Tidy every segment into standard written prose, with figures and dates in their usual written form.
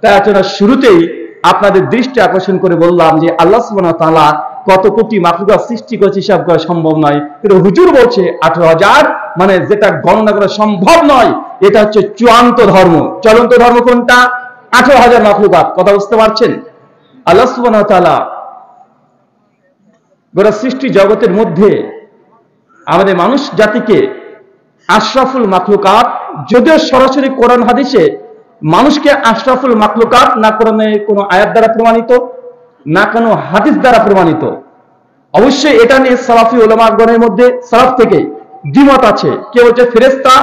তাই আলোচনার শুরুতেই আপনাদের দৃষ্টি আকর্ষণ করে বললাম যে আল্লাহ সুবহানাহু ওয়া তাআলা কত কোটি মাখলুকাত সৃষ্টি করেছে হিসাব করা সম্ভব নয়, কিন্তু হুজুর বলছে 18,000, মানে যেটা গণনা করা সম্ভব নয়, এটা হচ্ছে চূড়ান্ত ধর্ম। চলন্ত ধর্ম কোনটা? 18,000 মাখলুকাত। কথা বুঝতে পারছেন? আল্লাহ সুবহানাহু ওয়া তাআলা গোটা সৃষ্টি জগতের মধ্যে আমাদের মানুষ জাতিকে আশরাফুল মাখলুকাত, যদিও সরাসরি কোরআন হাদিসে মানুষকে আশরাফুল মাখলুকাত না কোরআনে কোনো আয়াত দ্বারা প্রমাণিত, না কোনো হাদিস দ্বারা প্রমাণিত। অবশ্যই এটা নিয়ে সালাফি উলামাগণের মধ্যে সালাফ থেকে দ্বিমত আছে। কেউ বলছে ফেরেশতা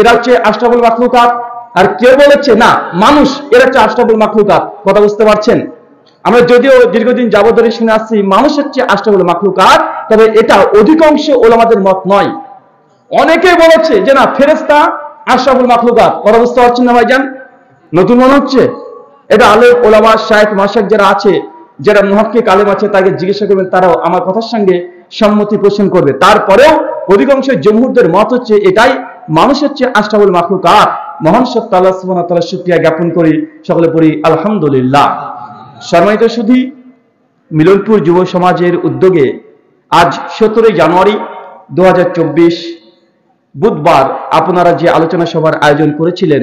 এরা হচ্ছে আশরাফুল মাখলুকাত, আর কেউ বলেছে না মানুষ এরা হচ্ছে আশরাফুল মাখলুকাত। কথা বুঝতে পারছেন? আমরা যদিও দীর্ঘদিন যাবত ধরে শুনে আসছি মানুষ হচ্ছে আশরাফুল মাখলুকাত, তবে এটা অধিকাংশ উলামাদের মত নয়। অনেকে বলেছে যে না ফেরেশতা আশরাফুল মাখলুকাত। কথা বুঝতে পারছেন না ভাইজান? নতুন মনে হচ্ছে? এটা আলেম ওলামা শায়েখ মাশায়েখ যারা আছে, যারা মুহাক্কিক আলেম আছে, তাকে জিজ্ঞাসা করবেন, তারাও আমার কথার সঙ্গে সম্মতি পোষণ করবে। তারপরেও অধিকাংশ জমহুরদের মত হচ্ছে এটাই, মানুষ হচ্ছে আশরাফুল মাখলুকাত। মহান সত্তা আল্লাহ সুবহানাহু ওয়া তাআলার শুকরিয়া জ্ঞাপন করি, সকলে পড়ি আলহামদুলিল্লাহ। সম্মানিত সুধী, মিলনপুর যুব সমাজের উদ্যোগে আজ 17 জানুয়ারি 2024 বুধবার আপনারা যে আলোচনা সভার আয়োজন করেছিলেন,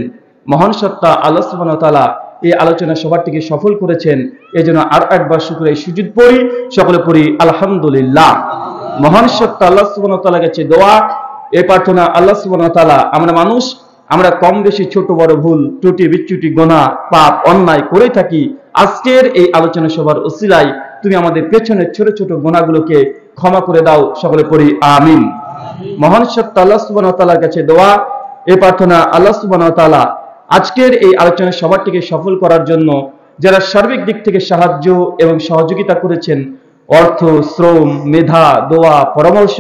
মহান সত্তা আল্লাহ সুবহানাহু ওয়া তাআলা এই আলোচনা সভাটিকে সফল করেছেন। এজন্য আর একবার শুকরিয়া সুজুদ পড়ি, সকলে পড়ি আলহামদুলিল্লাহ। মহান সত্তা আল্লাহ সুবহানাহু ওয়া তাআলার কাছে দোয়া, এই প্রার্থনা, আল্লাহ সুবহানাহু ওয়া তাআলা আমরা মানুষ, আমরা কম বেশি ছোট বড় ভুল ত্রুটি বিচ্যুতি গুনাহ পাপ অন্যায় করে থাকি, আজকের এই আলোচনা সভার ওসিলায় তুমি আমাদের পেছনের ছোট ছোট গুনাহগুলোকে ক্ষমা করে দাও, সকলে পড়ি আমিন। মহান সত্তা আল্লাহ সুবহানাহু ওয়া তাআলার কাছে দোয়া, এই প্রার্থনা, আল্লাহ সুবহানাহু ওয়া তাআলা আজকের এই আলোচনা সভাটিকে সফল করার জন্য যারা সার্বিক দিক থেকে সাহায্য এবং সহযোগিতা করেছেন, অর্থ, শ্রম, মেধা, দোয়া, পরামর্শ,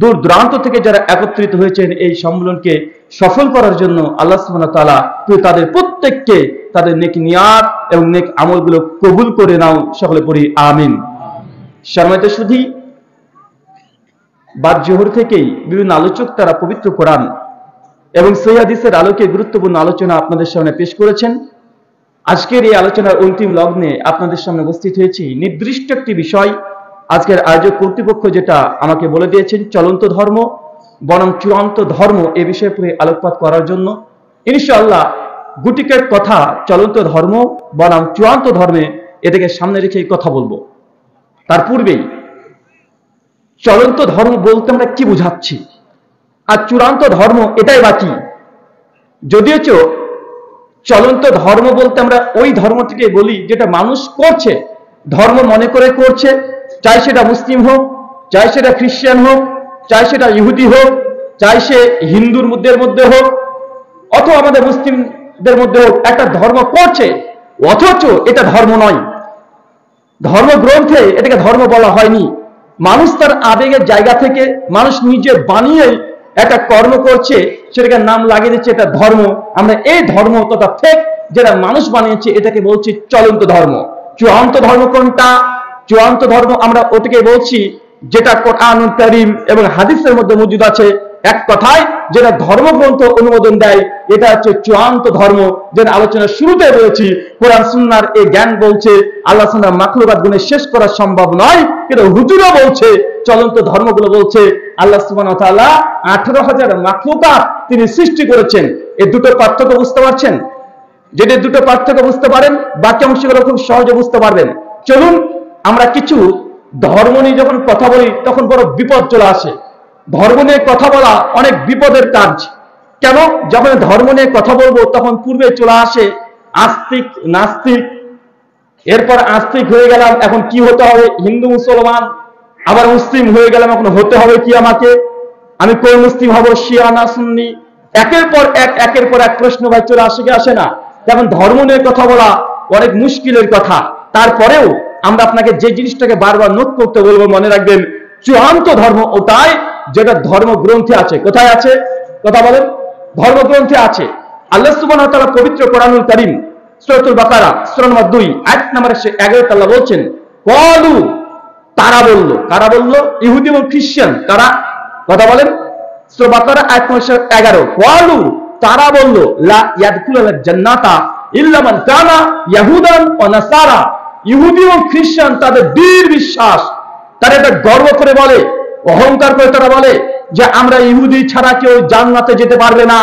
দূর দূরান্ত থেকে যারা একত্রিত হয়েছেন এই সম্মেলনকে সফল করার জন্য, আল্লাহ সুবহানাহু ওয়া তাআলা তুমি তাদের প্রত্যেককে তাদের নেক নিয়াত এবং নেক আমলগুলো কবুল করে নাও, সকলে পড়ি আমিন। সম্মানিত সুধী, বাদ জোহর থেকেই বিভিন্ন আলোচক তারা পবিত্র কোরআন এবং সহিহ হাদিসের আলোকে গুরুত্বপূর্ণ আলোচনা আপনাদের সামনে পেশ করেছেন। আজকের এই আলোচনার অন্তিম লগ্নে আপনাদের সামনে উপস্থিত হয়েছি নির্দিষ্ট একটি বিষয়। আজকের আয়োজক কর্তৃপক্ষ যেটা আমাকে বলে দিয়েছেন, চলন্ত ধর্ম বনাম চূড়ান্ত ধর্ম, এ বিষয়ে পুরো আলোকপাত করার জন্য ইনশাআল্লাহ গুটিকের কথা চলন্ত ধর্ম বনাম চূড়ান্ত ধর্মে, এটাকে সামনে রেখে কথা বলবো। তার পূর্বেই চলন্ত ধর্ম বলতে আমরা কি বুঝাচ্ছি, আর চূড়ান্ত ধর্ম এটাই বাকি। যদিও চলন্ত ধর্ম বলতে আমরা ওই ধর্মটিকে বলি যেটা মানুষ করছে, ধর্ম মনে করে করছে, চাই সেটা মুসলিম হোক, চাই সেটা খ্রিস্টান হোক, চাই সেটা ইহুদি হোক, চাই সে হিন্দুর মধ্যে হোক, অথবা আমাদের মুসলিমদের মধ্যে হোক, একটা ধর্ম করছে, অথচ এটা ধর্ম নয়। ধর্মগ্রন্থে এটাকে ধর্ম বলা হয়নি। মানুষ তার আবেগের জায়গা থেকে মানুষ নিজে বানিয়ে একটা কর্ম করছে, সেটাকে নাম লাগিয়ে দিচ্ছে এটা ধর্ম। আমরা এই ধর্ম তথা ফেক যেটা মানুষ বানিয়েছে এটাকে বলছি চলন্ত ধর্ম। চূড়ান্ত ধর্ম কোনটা? চূড়ান্ত ধর্ম আমরা ওটাকে বলছি যেটা কোরআনুল কারীম এবং হাদিসের মধ্যে মজুদ আছে, এক কথায় যেটা ধর্মগ্রন্থ অনুমোদন দেয়, এটা হচ্ছে চূড়ান্ত ধর্ম। যেটা আলোচনার শুরুতে বলেছি, কোরআন সুন্নাহর এই জ্ঞান বলছে আল্লাহ সুবহানাহু মাখলুকাত গুণে শেষ করা সম্ভব নয়, কিন্তু হুজুরও বলছে, চলন্ত ধর্মগুলো বলছে আল্লাহ সুবহানাহু ওয়া তাআলা 18,000 মাখলুকাত তিনি সৃষ্টি করেছেন। এই দুটো পার্থক্য বুঝতে পারছেন? যদি দুটো পার্থক্য বুঝতে পারেন, বাকি অংশগুলো খুব সহজে বুঝতে পারবেন। চলুন আমরা কিছু ধর্ম নিয়ে যখন কথা বলি তখন বড় বিপদ চলে আসে। ধর্ম নিয়ে কথা বলা অনেক বিপদের কাজ। কেন? যখন ধর্ম নিয়ে কথা বলবো তখন পূর্বে চলে আসে আস্তিক নাস্তিক, এরপর আস্তিক হয়ে গেলাম, এখন কি হতে হবে? হিন্দু মুসলমান। আবার মুসলিম হয়ে গেলাম, এখন হতে হবে কি আমাকে? আমি কোন মুসলিম হব, শিয়া না সুন্নি? একের পর এক প্রশ্ন ভাই চলে আসে কি আসে না? এখন ধর্ম নিয়ে কথা বলা অনেক মুশকিলের কথা। তারপরেও আমরা আপনাকে যে জিনিসটাকে বারবার নোট করতে বলবো, মনে রাখবেন, চূড়ান্ত ধর্ম ওটাই যেটা ধর্মগ্রন্থে আছে। কোথায় আছে? কথা বলেন। ধর্মগ্রন্থে আছে। আল্লাহ সুবহানাহু ওয়া তাআলা পবিত্র কোরআনুল কারীম সূরাতুল বাকারা সূরা নম্বর 2 আয়াত নম্বর 11 আল্লাহ বলছেন, ক্বালু, তারা বলল। কারা বলল? ইহুদি এবং খ্রিস্টান। তারা, কথা বলেন, সূরা বাকারা আয়াত নম্বর 11, ক্বালু, তারা বলল, লা ইয়াদখুলুল জান্নাতা, ইল্লা মান কানা ইয়াহুদান ওয়া নাসারা। ইহুদি এবং খ্রিস্টান তাদের দৃঢ় বিশ্বাস, তারা এটা গর্ব করে বলে, অহংকার করে তারা বলে যে আমরা ইহুদি ছাড়া কেউ জান্নাতে যেতে পারবে না।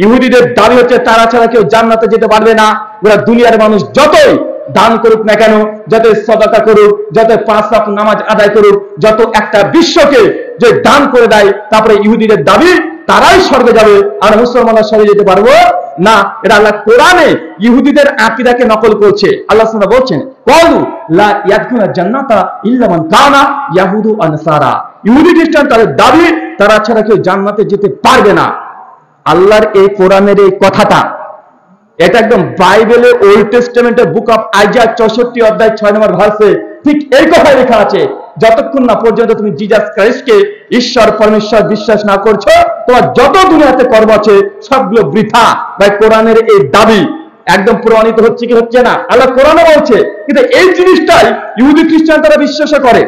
ইহুদিদের দাবি হচ্ছে তারা ছাড়া কেউ জান্নাতে যেতে পারবে না। ওরা দুনিয়ার মানুষ যতই দান করুক না কেন, যত সাদাকা করুক, যত 5 ওয়াক্ত নামাজ আদায় করুক, যত একটা বিশ্বকে যে দান করে দেয়, তারপরে ইহুদিদের দাবি তারাই স্বর্গে যাবে আর মুসলমানরা স্বর্গে যেতে পারবো না। এটা আল্লাহ কোরআনে ইহুদিদের আকীদাকে নকল করছে। আল্লাহ সুবহানাহু বলছেন, ক্বালু লা ইয়াদখুলুল জান্নাতা ইল্লা মান কানা ইয়াহুদু ওয়া নাসারা। ইহুদি খ্রিস্টান তাদের দাবি তারা ছাড়া কেউ জান্নাতে যেতে পারবে না। আল্লাহর এই কোরআনের এই কথাটা, এটা একদম বাইবেলে ওল্ড টেস্টামেন্টের বুক অফ আইজায়া 64 অধ্যায় 6 নম্বর ভার্সে ঠিক এই কথাই লেখা আছে, যতক্ষণ না পর্যন্ত তুমি জিসাস ক্রাইস্টকে ঈশ্বর পরমেশ্বর বিশ্বাস না করছো, তোমার যত দুনিয়াতে কর্ম আছে সবগুলো বৃথা। ভাই কোরআনের এই দাবি একদম প্রমাণিত হচ্ছে কি হচ্ছে না? আল্লাহ কোরআনে বলছে, কিন্তু এই জিনিসটাই ইহুদি খ্রিস্টান তারা বিশ্বাস করে।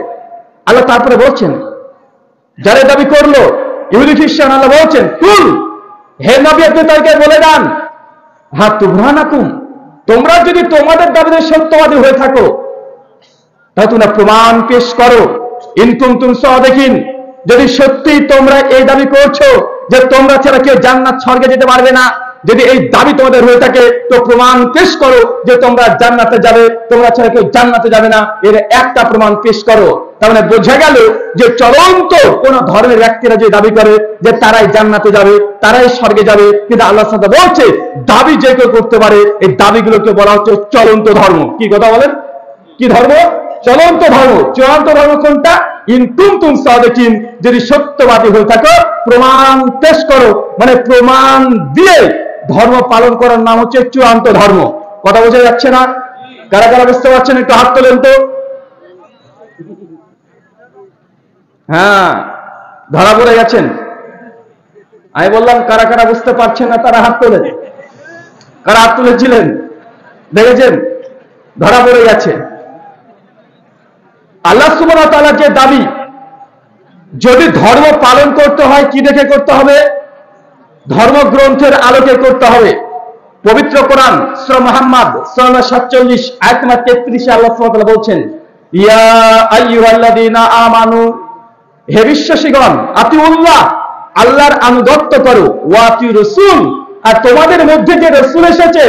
আল্লাহ তারপরে বলছেন, যারা দাবি করলো ইহুদি খ্রিস্টান, আল্লাহ বলছেন, কুল, হে নবী আপনি তাদেরকে বলে দেন, হ্যাঁ তুবরানাকুম, তোমরা যদি তোমাদের দাবিতে সত্যবাদী হয়ে থাকো তাহলে তোমরা প্রমাণ পেশ করো। ইন কুনতুম সাদিকিন, যদি সত্যি তোমরা এই দাবি করছো যে তোমরা ছাড়া কেউ জান্নাত স্বর্গে যেতে পারবে না, যদি এই দাবি তোমাদের হয়ে থাকে তো প্রমাণ পেশ করো যে তোমরা জান্নাতে যাবে, তোমরা ছাড়া কেউ জান্নাতে যাবে না, এর একটা প্রমাণ পেশ করো। তার মানে বোঝা গেল যে চলন্ত কোন ধর্মের ব্যক্তিরা যে দাবি করে যে তারাই জান্নাতে যাবে, তারাই স্বর্গে যাবে, কিন্তু আল্লাহ সাথে বলছে দাবি যে কেউ করতে পারে, এই দাবিগুলোকে বলা হচ্ছে চলন্ত ধর্ম। কি কথা বলেন? কি ধর্ম? চলন্ত ধর্ম। চূড়ান্ত ধর্ম কোনটা? ইন কুনতুম সাদিকিন, যদি সত্যবাদী হয়ে থাকো প্রমাণ পেশ করো। মানে প্রমাণ দিয়ে ধর্ম পালন করার নাম হচ্ছে চূড়ান্ত ধর্ম। কথা বোঝা যাচ্ছে না? কারা কারা বুঝতে পারছেন একটু হাত তোলেন তো। হ্যাঁ, ধরা পড়ে গেছেন। আমি বললাম কারা কারা বুঝতে পারছেন না তারা হাত তোলেন। কারা হাত তুলেছিলেন দেখেছেন? ধরা পড়ে গেছে। আল্লাহ সুবহানাহু ওয়া তাআলার যে দাবি, যদি ধর্ম পালন করতে হয় কি দেখে করতে হবে? ধর্মগ্রন্থের আলোকে করতে হবে। পবিত্র কোরআন সূরা মুহাম্মদ 47 আয়াত নম্বর 33 আল্লাহ সুবহানাহু ওয়া তাআলা বলছেন, ইয়া আইয়ুহাল্লাযীনা আমানু, হে বিশ্বাসীগণ, আতিউল্লাহ, আল্লাহর আনুগত্য করো, ওয়া আতিউর রাসূল, আর তোমাদের মধ্যে যে রাসূল এসেছে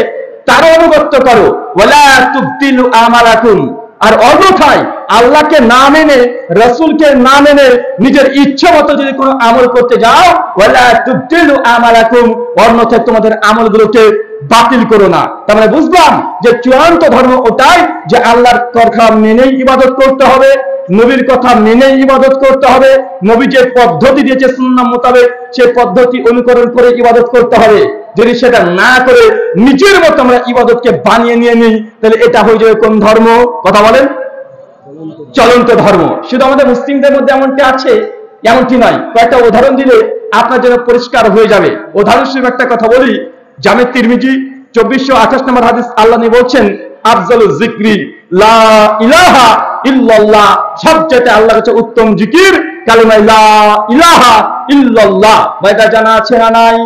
তার আনুগত্য করো, ওয়ালা তুবতিলু আমালাকুম, আর অযথায় আল্লাহকে না মেনে রাসূলকে না মেনে নিজের ইচ্ছা মতো যদি কোনো আমল করতে যাও, ওয়ালা তুবতিলু আমালাকুম, অন্যথায় তোমাদের আমলগুলোকে বাতিল করো না। তার মানে বুঝলাম যে চূড়ান্ত ধর্ম ওটাই যে আল্লাহর কথা মেনেই ইবাদত করতে হবে, নবীর কথা মেনেই ইবাদত করতে হবে, নবী যে পদ্ধতি দিয়েছে সুন্নাহ মোতাবেক সেই পদ্ধতি অনুকরণ করে ইবাদত করতে হবে। যদি সেটা না করে নিজের মতো আমরা ইবাদতকে বানিয়ে নিয়ে নিই, তাহলে এটা হয়ে যাবে কোন ধর্ম? কথা বলেন, চলন্ত ধর্ম। শুধু আমাদের মুসলিমদের মধ্যে এমনটি আছে এমনটি নয়। কয়েকটা উদাহরণ দিলে আপনার জন্য পরিষ্কার হয়ে যাবে। উদাহরণস্বরূপ একটা কথা বলি, জামে তিরমিজি 2428 নম্বর হাদিস, আল্লাহ নবী বলছেন, আফজালুজ যিকরি লা ইলাহা ইল্লাল্লাহ, সবচেয়ে আল্লাহর কাছে উত্তম জিকির কালিমা লা ইলাহা ইল্লাল্লাহ। এটা জানা আছে না নাই?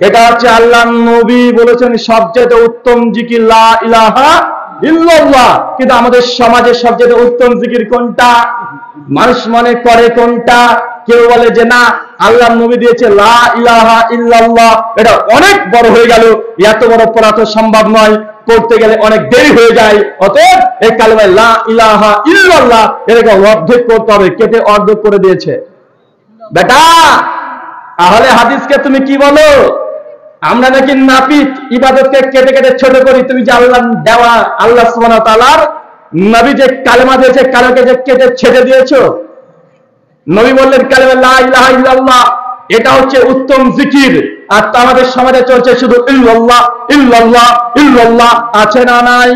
এটা হচ্ছে আল্লাহ নবী বলেছেন সবচেয়ে উত্তম জিকির লা ইলাহা ইল্লাল্লাহ। কিন্তু আমাদের সমাজে সবচেয়ে উত্তম জিকির কোনটা? মানুষ মনে করে কোনটা? কেউ বলে যে না, আল্লাহ নবী দিয়েছে লা ইলাহা ইল্লাল্লাহ, এটা অনেক বড় হয়ে গেল, এত বড় পড়া তো সম্ভব নয়, করতে গেলে অনেক দেরি হয়ে যায়, অতএব এই কালিমা লা ইলাহা ইল্লাল্লাহ এটাকে অর্ধেক করতে হবে। কেটে অর্ধেক করে দিয়েছে। বেটা, তাহলে হাদিসকে তুমি কি বলো? আমরা নাকি নাপিত, ইবাদতকে কেটে কেটে ছোট করি। তুমি যে আল্লাহ দেওয়া, আল্লাহ সুবহানাহু ওয়া তাআলার নবী যে কালেমা দিয়েছে, কালেমাকে যে কেটে ছেড়ে দিয়েছো। নবী বললেন কালেমা লা ইলাহা ইল্লাল্লাহ, এটা হচ্ছে উত্তম জিকির। আর আমাদের সমাজে চলছে শুধু ইল্লাল্লাহ ইল্লাল্লাহ ইল্লাল্লাহ, আছে না নাই?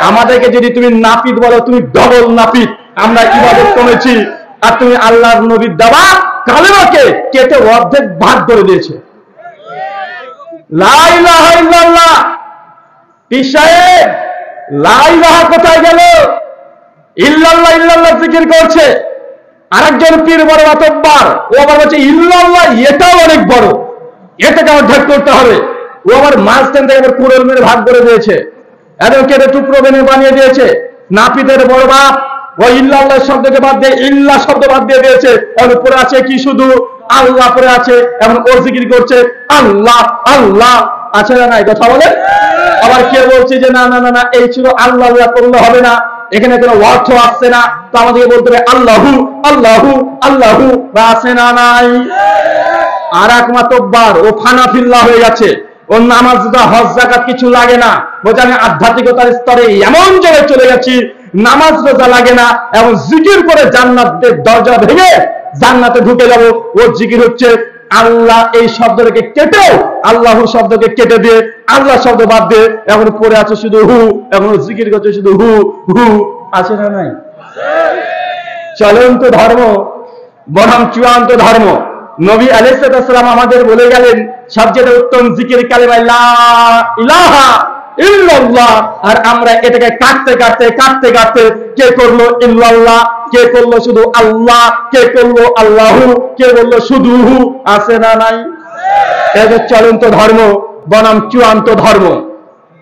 আমাদেরকে যদি তুমি নাপিত বলো, তুমি ডবল নাপিত। আমরা ইবাদত করেছি আর তুমি আল্লাহর নবীর দেওয়া কালেমাকে কেটে অর্ধেক ভাগ করে দিয়েছে। লা ইলাহা ইল্লাল্লাহ, পীর সাহেব লা ইলাহা কোথায় গেল? ইল্লাল্লাহ ইল্লাল্লাহ জিকির করছে। আরেকজন পীর বড় মাতব্বার, ও আবার বলছে ইল্লাল্লাহ এটাও অনেক বড়, এটাকে অর্ধেক করতে হবে। ও আবার মাঝখান থেকে আবার কুড়েল মেরে ভাগ করে দিয়েছে, একদম কেটে টুকরো বানিয়ে দিয়েছে। নাপিতের বড় বাপ ও ইল্লাল্লাহ শব্দকে বাদ দিয়ে ইল্লাহ শব্দ বাদ দিয়ে দিয়েছে। এর উপরে আছে কি শুধু আল্লাহ পরে আছে, এমন ও জিকির করছে আল্লাহ আল্লাহ, আছে না নাই কথা বলে? আবার কে বলছে যে না না না না এই শুধু আল্লাহ আল্লাহ করলে হবে না, এখানে কোনো অর্থ আসছে না, তো আমাদেরকে বলতে হবে আল্লাহু আল্লাহু আল্লাহু, বা আছে না নাই? আর এক মাতব্বার ও ফানাফিল্লাহ হয়ে গেছে, ওর নামাজ হজ যাকাত কিছু লাগে না, বলছে আমি আধ্যাত্মিকতার স্তরে এমন জায়গায় চলে গেছি নামাজ রোজা লাগে না, এবং জিকির করে জান্নাতের দরজা ভেঙে জান্নাতে ঢুকে যাব। ওর জিকির হচ্ছে আল্লাহ এই শব্দটাকে কেটে, আল্লাহু শব্দকে কেটে দিয়ে আল্লাহ শব্দ বাদ দিয়ে এখন পড়ে আছে শুধু হু, এখন জিকির করছে শুধু হু হু, আছে না নাই? চলন্ত ধর্ম বনাম চূড়ান্ত ধর্ম। নবী আলাইহিস সালাম আমাদের বলে গেলেন সবচেয়ে উত্তম জিকির কালিমা লা ইলাহা ইল্লাল্লাহ, আর আমরা এটাকে কাটতে কাটতে কাটতে কাটতে কে করলো ইল্লাল্লাহ, কে করলো শুধু আল্লাহ, কে করলো আল্লাহু, কে বললো শুধু হু, আছে না নাই? এটা চলন্ত ধর্ম বনাম চূড়ান্ত ধর্ম।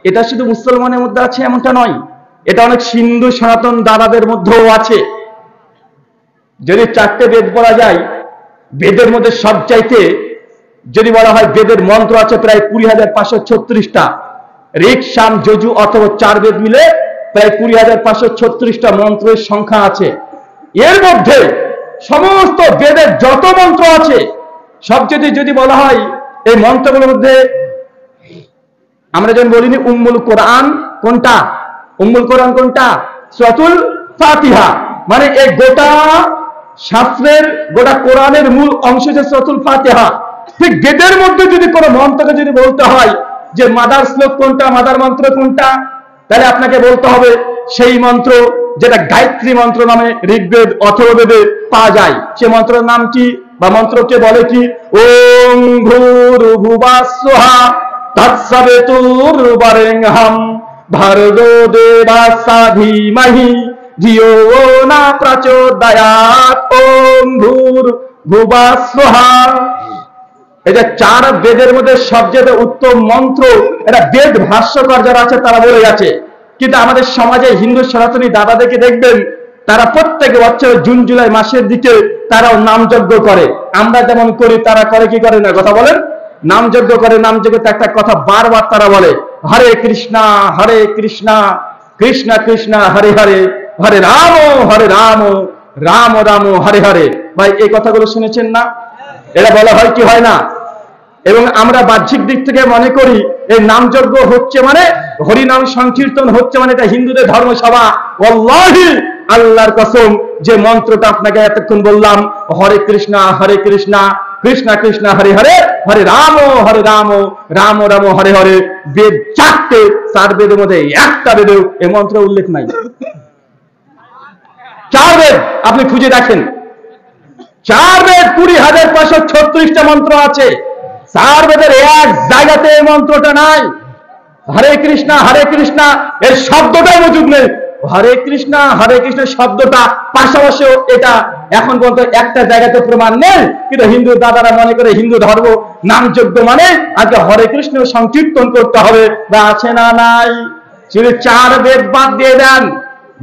এটা শুধু মুসলমানের মধ্যে আছে এমনটা নয়, এটা অনেক হিন্দু সনাতন দাদাদের মধ্যেও আছে। যদি 4টে বেদ পড়া যায়, বেদের মধ্যে সবচাইতে যদি বলা হয় বেদের মন্ত্র আছে প্রায় 20,536টা, ঋক সাম যজু অথবা 4 বেদ মিলে প্রায় 20,536টা মন্ত্রের সংখ্যা আছে। এর মধ্যে সমস্ত বেদের যত মন্ত্র আছে সবচেয়ে যদি বলা হয় এই মন্ত্রগুলোর মধ্যে আমরা যেমন বলিনি উম্মুল কোরআন কোনটা, উম্মুল কোরআন কোনটা? সূরাতুল ফাতিহা। মানে এই গোটা শাস্ত্রের গোটা কোরআনের মূল অংশ যে সূরাতুল ফাতিহা। ঠিক বেদের মধ্যে যদি কোনো মন্ত্রকে যদি বলতে হয় যে মাদার শ্লোক কোনটা, মাদার মন্ত্র কোনটা, তাহলে আপনাকে বলতে হবে সেই মন্ত্র যেটা গায়ত্রী মন্ত্র নামে ঋগ্বেদ অথর্ববেদে পাওয়া যায়। সে মন্ত্রের নাম কি বা মন্ত্রকে বলে কি? ওম ভূর্ভুবস্বঃ তৎসবিতুর্বরেণ্যং ভর্গো দেবস্য ধীমহি ধিয়ো ন প্রচোদয়াৎ ওম ভূর্ভুবস্বঃ। এটা 4 বেদের মধ্যে সবচেয়ে উত্তম মন্ত্র। এটা বেদ ভাষ্যকার যারা আছে তারা বলে গেছে, কিন্তু আমাদের সমাজে হিন্দু সনাতনী দাদাদেরকে দেখবেন তারা প্রত্যেক বছর জুন জুলাই মাসের দিকে তারাও নামযজ্ঞ করে। আমরা যেমন করি তারা করে কি করে না কথা বলেন? নামযজ্ঞ করে। নামযজ্ঞতে একটা কথা বারবার তারা বলে হরে কৃষ্ণা কৃষ্ণ কৃষ্ণ হরে হরে, হরে রাম রাম রাম হরে হরে। ভাই এই কথাগুলো শুনেছেন না? এটা বলা হয় কি হয় না? এবং আমরা বাহ্যিক দিক থেকে মনে করি এই নামযজ্ঞ হচ্ছে মানে হরিনাম সংকীর্তন হচ্ছে মানে এটা হিন্দুদের ধর্মসভা। ওয়াল্লাহি আল্লাহর কসম যে মন্ত্রটা আপনাকে এতক্ষণ বললাম হরে কৃষ্ণ কৃষ্ণ কৃষ্ণ হরে হরে, হরে রাম রাম রাম হরে হরে, বেদ 4টে, 4 বেদের মধ্যে একটা বেদেও এই মন্ত্র উল্লেখ নাই। 4 বেদ আপনি খুঁজে দেখেন, 4 বেদ 20,536টা মন্ত্র আছে, 4 বেদের এক জায়গাতে এই মন্ত্রটা নাই। হরে কৃষ্ণ এর শব্দটাই মজুদ নেই। হরে কৃষ্ণ শব্দটা পাশাপাশিও এটা এখন পর্যন্ত একটা জায়গাতে প্রমাণ নেই। কিন্তু হিন্দু দাদারা মনে করে হিন্দু ধর্ম নামযজ্ঞ মানে আজকে হরে কৃষ্ণ সংকীর্তন করতে হবে, বা আছে না নাই? যদি 4 বেদ বাদ দিয়ে দেন,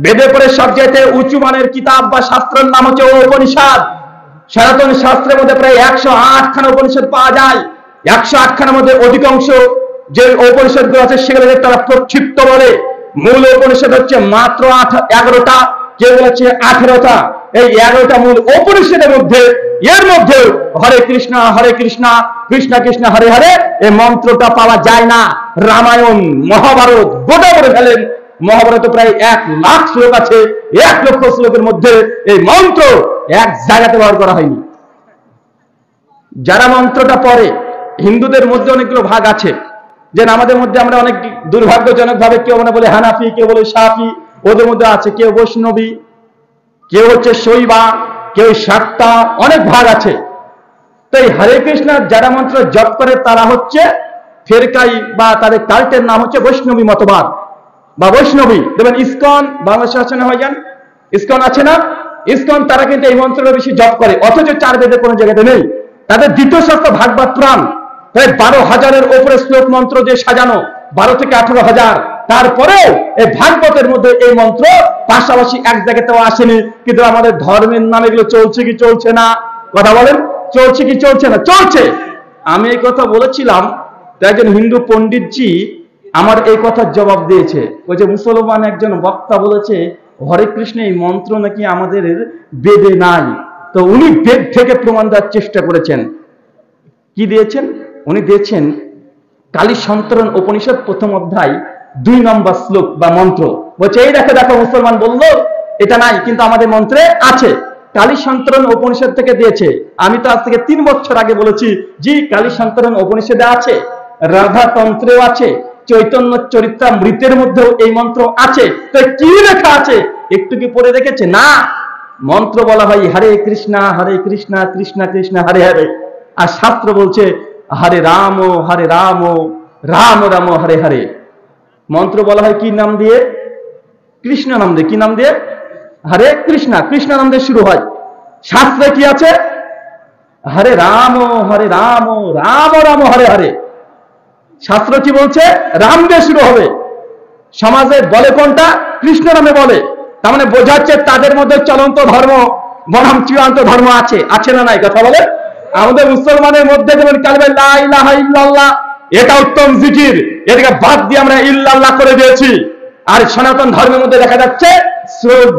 বেদে পরে সবচেয়ে উঁচু মানের কিতাব বা শাস্ত্রের নাম হচ্ছে উপনিষদ। সনাতন শাস্ত্রের মধ্যে প্রায় 108খানা উপনিষদ পাওয়া যায়। 108খানার মধ্যে অধিকাংশ যে উপনিষদগুলো আছে সেগুলোকে তারা প্রক্ষিপ্ত বলে। মূল উপনিষদ হচ্ছে মাত্র 11টা, যেগুলো হচ্ছে 18টা। এই 11টা মূল উপনিষদের মধ্যে এর মধ্যে হরে কৃষ্ণ কৃষ্ণ কৃষ্ণ হরে হরে এই মন্ত্রটা পাওয়া যায় না। রামায়ণ মহাভারত গোটা করে ফেলেন, মহাভারতে প্রায় 1 লাখ শ্লোক আছে, 1 লক্ষ শ্লোকের মধ্যে এই মন্ত্র এক জায়গাতে ব্যবহার করা হয়নি। যারা মন্ত্রটা পড়ে, হিন্দুদের মধ্যে অনেকগুলো ভাগ আছে, যে আমাদের মধ্যে আমরা অনেক দুর্ভাগ্যজনক ভাবে কেউ মানে বলে হানাফি, কেউ বলে সাফি, ওদের মধ্যে আছে কেউ বৈষ্ণবী, কেউ হচ্ছে শৈবা, কেউ শাক্তা, অনেক ভাগ আছে। তো এই হরে কৃষ্ণ যারা মন্ত্র জপ করে তারা হচ্ছে ফেরকাই বা তাদের কাল্টের নাম হচ্ছে বৈষ্ণবী মতবাদ বা বৈষ্ণবী। দেখবেন ইসকন বাংলাদেশে আছে না ভাইজান, ইসকন আছে না? ইসকন তারা কিন্তু এই মন্ত্রটা বেশি জপ করে, অথচ 4 বেদে কোনো জায়গাতে নেই। তাদের দ্বিতীয় শাস্ত্র ভাগবত পুরাণ, প্রায় 12,000-এর উপরে শ্লোক মন্ত্র দিয়ে সাজানো, 12 থেকে 18,000। তারপরেও এই ভাগবতের মধ্যে এই মন্ত্র পাশাপাশি এক জায়গাতেও আসেনি। কিন্তু আমাদের ধর্মের নামে এগুলো চলছে কি চলছে না? কথা বলেন, চলছে কি চলছে না? চলছে। আমি এই কথা বলেছিলাম, একজন হিন্দু পণ্ডিতজি আমার এই কথার জবাব দিয়েছে। ওই যে মুসলমান একজন বক্তা বলেছে হরে কৃষ্ণ এই মন্ত্র নাকি আমাদের বেদে নাই। তো উনি বেদ থেকে প্রমাণ দেওয়ার চেষ্টা করেছেন। কি দিয়েছেন? উনি দিয়েছেন কালী সন্তরণ উপনিষদ 1ম অধ্যায় 2 নম্বর শ্লোক বা মন্ত্র। বলছে এই দেখো দেখো, মুসলমান বললো এটা নাই, কিন্তু আমাদের মন্ত্রে আছে। কালী সন্তরণ উপনিষদ থেকে দিয়েছে। আমি তো আজ থেকে 3 বছর আগে বলেছি জি কালী সন্তরণ উপনিষদে আছে, রাধা তন্ত্রেও আছে, চৈতন্য চরিতামৃতের মধ্যেও এই মন্ত্র আছে। তো কি লেখা আছে একটু কি পড়ে দেখেছে? না, মন্ত্র বলা হয় হরে কৃষ্ণ কৃষ্ণ কৃষ্ণ হরে হরে। আর শাস্ত্র বলছে হরে রাম রাম রাম হরে হরে। মন্ত্র বলা হয় কি নাম দিয়ে? কৃষ্ণ নাম দিয়ে। কি নাম দিয়ে? হরে কৃষ্ণ, কৃষ্ণ নাম দিয়ে শুরু হয়। শাস্ত্রে কি আছে? হরে রাম রাম রাম হরে হরে। শাস্ত্র কি বলছে? রাম দিয়ে শুরু হবে। সমাজে বলে কোনটা? কৃষ্ণ নামে বলে। তার মানে বোঝাচ্ছে তাদের মধ্যে চলন্ত ধর্ম বনাম চূড়ান্ত ধর্ম আছে। আছে না নাই? কথা বলে। আমাদের মুসলমানের মধ্যে যেমন কালিমা লা ইলাহা ইল্লাল্লাহ, এটা উত্তম জিকির, এটাকে বাদ দিয়ে আমরা ইল্লাল্লাহ করে দিয়েছি। আর সনাতন ধর্মের মধ্যে দেখা যাচ্ছে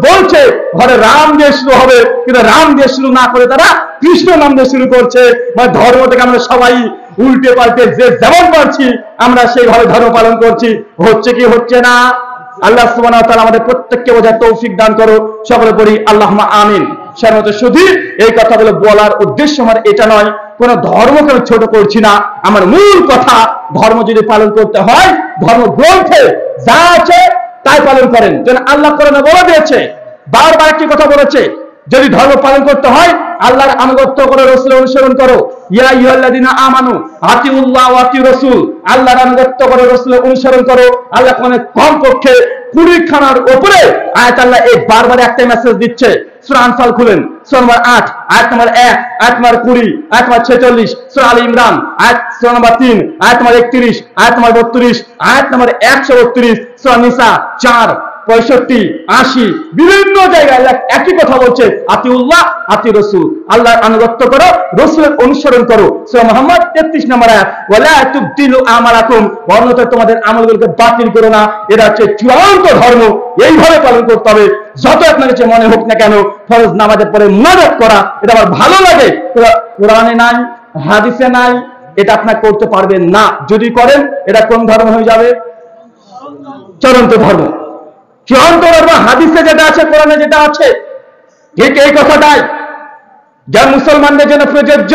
বলছে ঘরে রাম দিয়ে শুরু হবে, কিন্তু রাম দিয়ে শুরু না করে তারা কৃষ্ণ নাম দিয়ে শুরু করছে। মানে ধর্মটাকে আমরা সবাই উল্টে পাল্টে যে যেমন পারছি আমরা সেইভাবে ধর্ম পালন করছি। হচ্ছে কি হচ্ছে না? আল্লাহ সুবহানাহু ওয়া তাআলা আমাদের প্রত্যেককে বোঝার তৌফিক দান করো। সকলে পড়ি আল্লাহুম্মা আমিন। সেরমত শুধু এই কথাগুলো বলার উদ্দেশ্য আমার এটা নয়, কোন ধর্মকে আমি ছোট করছি না। আমার মূল কথা, ধর্ম যদি পালন করতে হয় ধর্ম গ্রন্থে যা আছে তাই পালন করেন। যেন আল্লাহ কোরআনে বলে দিয়েছে, বারবার একটি কথা বলেছে, যদি ধর্ম পালন করতে হয় আল্লাহর আনুগত্য করো, রাসূলের অনুসরণ করো। ইয়া আইয়ুহাল্লাযীনা আমানু আতিউল্লাহ ওয়া আতিউর রাসূল, আল্লাহর আনুগত্য করো, রাসূলের অনুসরণ করো। আল্লাহ কোরআনে কমপক্ষে 20 খানার উপরে আয়াত আল্লাহ এই বারবার একটা মেসেজ দিচ্ছে। সূরা আনফাল খুলেন, সূরা নম্বর 8 আয়াত নম্বর 1, আয়াত নম্বর 20, আয়াত নম্বর 46, সূরা আলী ইমরান সূরা নম্বর 3 আয়াত নম্বর 31, আয়াত নম্বর 32, আয়াত নম্বর 132, সূরা নিসা 4, 65, 80 বিভিন্ন জায়গায় একই কথা বলছে, আতিউল্লাহ আতি রাসূল, আল্লাহর আনুগত্য করো, রাসূলের অনুসরণ করো। সূরা মুহাম্মদ 33 নম্বর আয়াত, ওয়ালা তুবতিলু আমালাকুম, অন্যথায় তোমাদের আমলগুলোকে বাতিল করো না। এটা হচ্ছে চূড়ান্ত ধর্ম, এইভাবে পালন করতে হবে। যত আপনার কাছে মনে হোক না কেন ফরজ নামাজের পরে মুনাজাত করা এটা আমার ভালো লাগে, কোরআনে নাই, হাদিসে নাই, এটা আপনি করতে পারবেন না। যদি করেন এটা কোন ধর্ম হয়ে যাবে? চূড়ান্ত ধর্ম। চূড়ান্ত ধর্ম হাদিসে যেটা আছে, কোরআনে যেটা আছে, ঠিক এই কথাটাই যা মুসলমানদের জন্য প্রযোজ্য,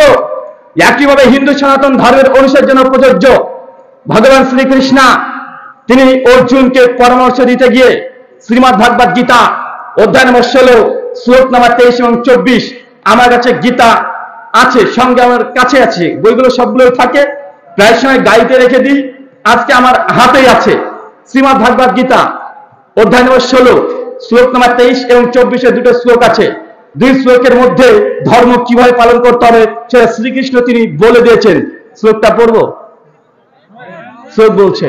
একইভাবে হিন্দু সনাতন ধর্মের অনুসারীর জন্য প্রযোজ্য। ভগবান শ্রীকৃষ্ণ তিনি অর্জুনকে পরামর্শ দিতে গিয়ে শ্রীমদ্ ভাগবত গীতা অধ্যায় নম্বর 16 শ্লোক নম্বর 23 এবং 24, আমার কাছে গীতা আছে, সঙ্গে আমার কাছে আছে, বইগুলো সবগুলো থাকে, প্রায় সময় গাড়িতে রেখে দিই, আজকে আমার হাতেই আছে। শ্রীমদ্ ভাগবত গীতা অধ্যায় নম্বর 16 শ্লোক নম্বর 23 এবং 24 দুটো শ্লোক আছে। 2 শ্লোকের মধ্যে ধর্ম কিভাবে পালন করতে হবে সেটা শ্রীকৃষ্ণ তিনি বলে দিয়েছেন। শ্লোকটা পড়ব। শ্লোক বলছে,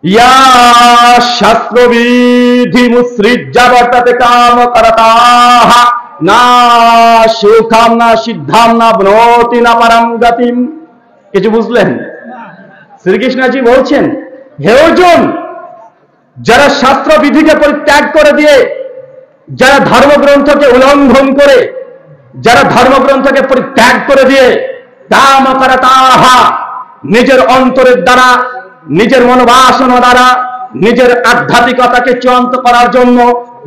ইয়া শাস্ত্রবিধি মুসৃজ্যা বর্ততে কাম করতাহ না সুখাম না সিদ্ধাম না বনতি না পরম গতিম। কিছু বুঝলেন? শ্রীকৃষ্ণজি বলছেন, হে অর্জুন, যারা শাস্ত্র বিধিকে পরিত্যাগ করে দিয়ে, যারা ধর্মগ্রন্থকে উল্লঙ্ঘন করে, যারা ধর্মগ্রন্থকে পরিত্যাগ করে দিয়ে কাম করতাহ, নিজের অন্তরের দ্বারা, নিজের মনোবাসনা দ্বারা, নিজের আধ্যাত্মিকতাকে চূড়ান্ত করার জন্য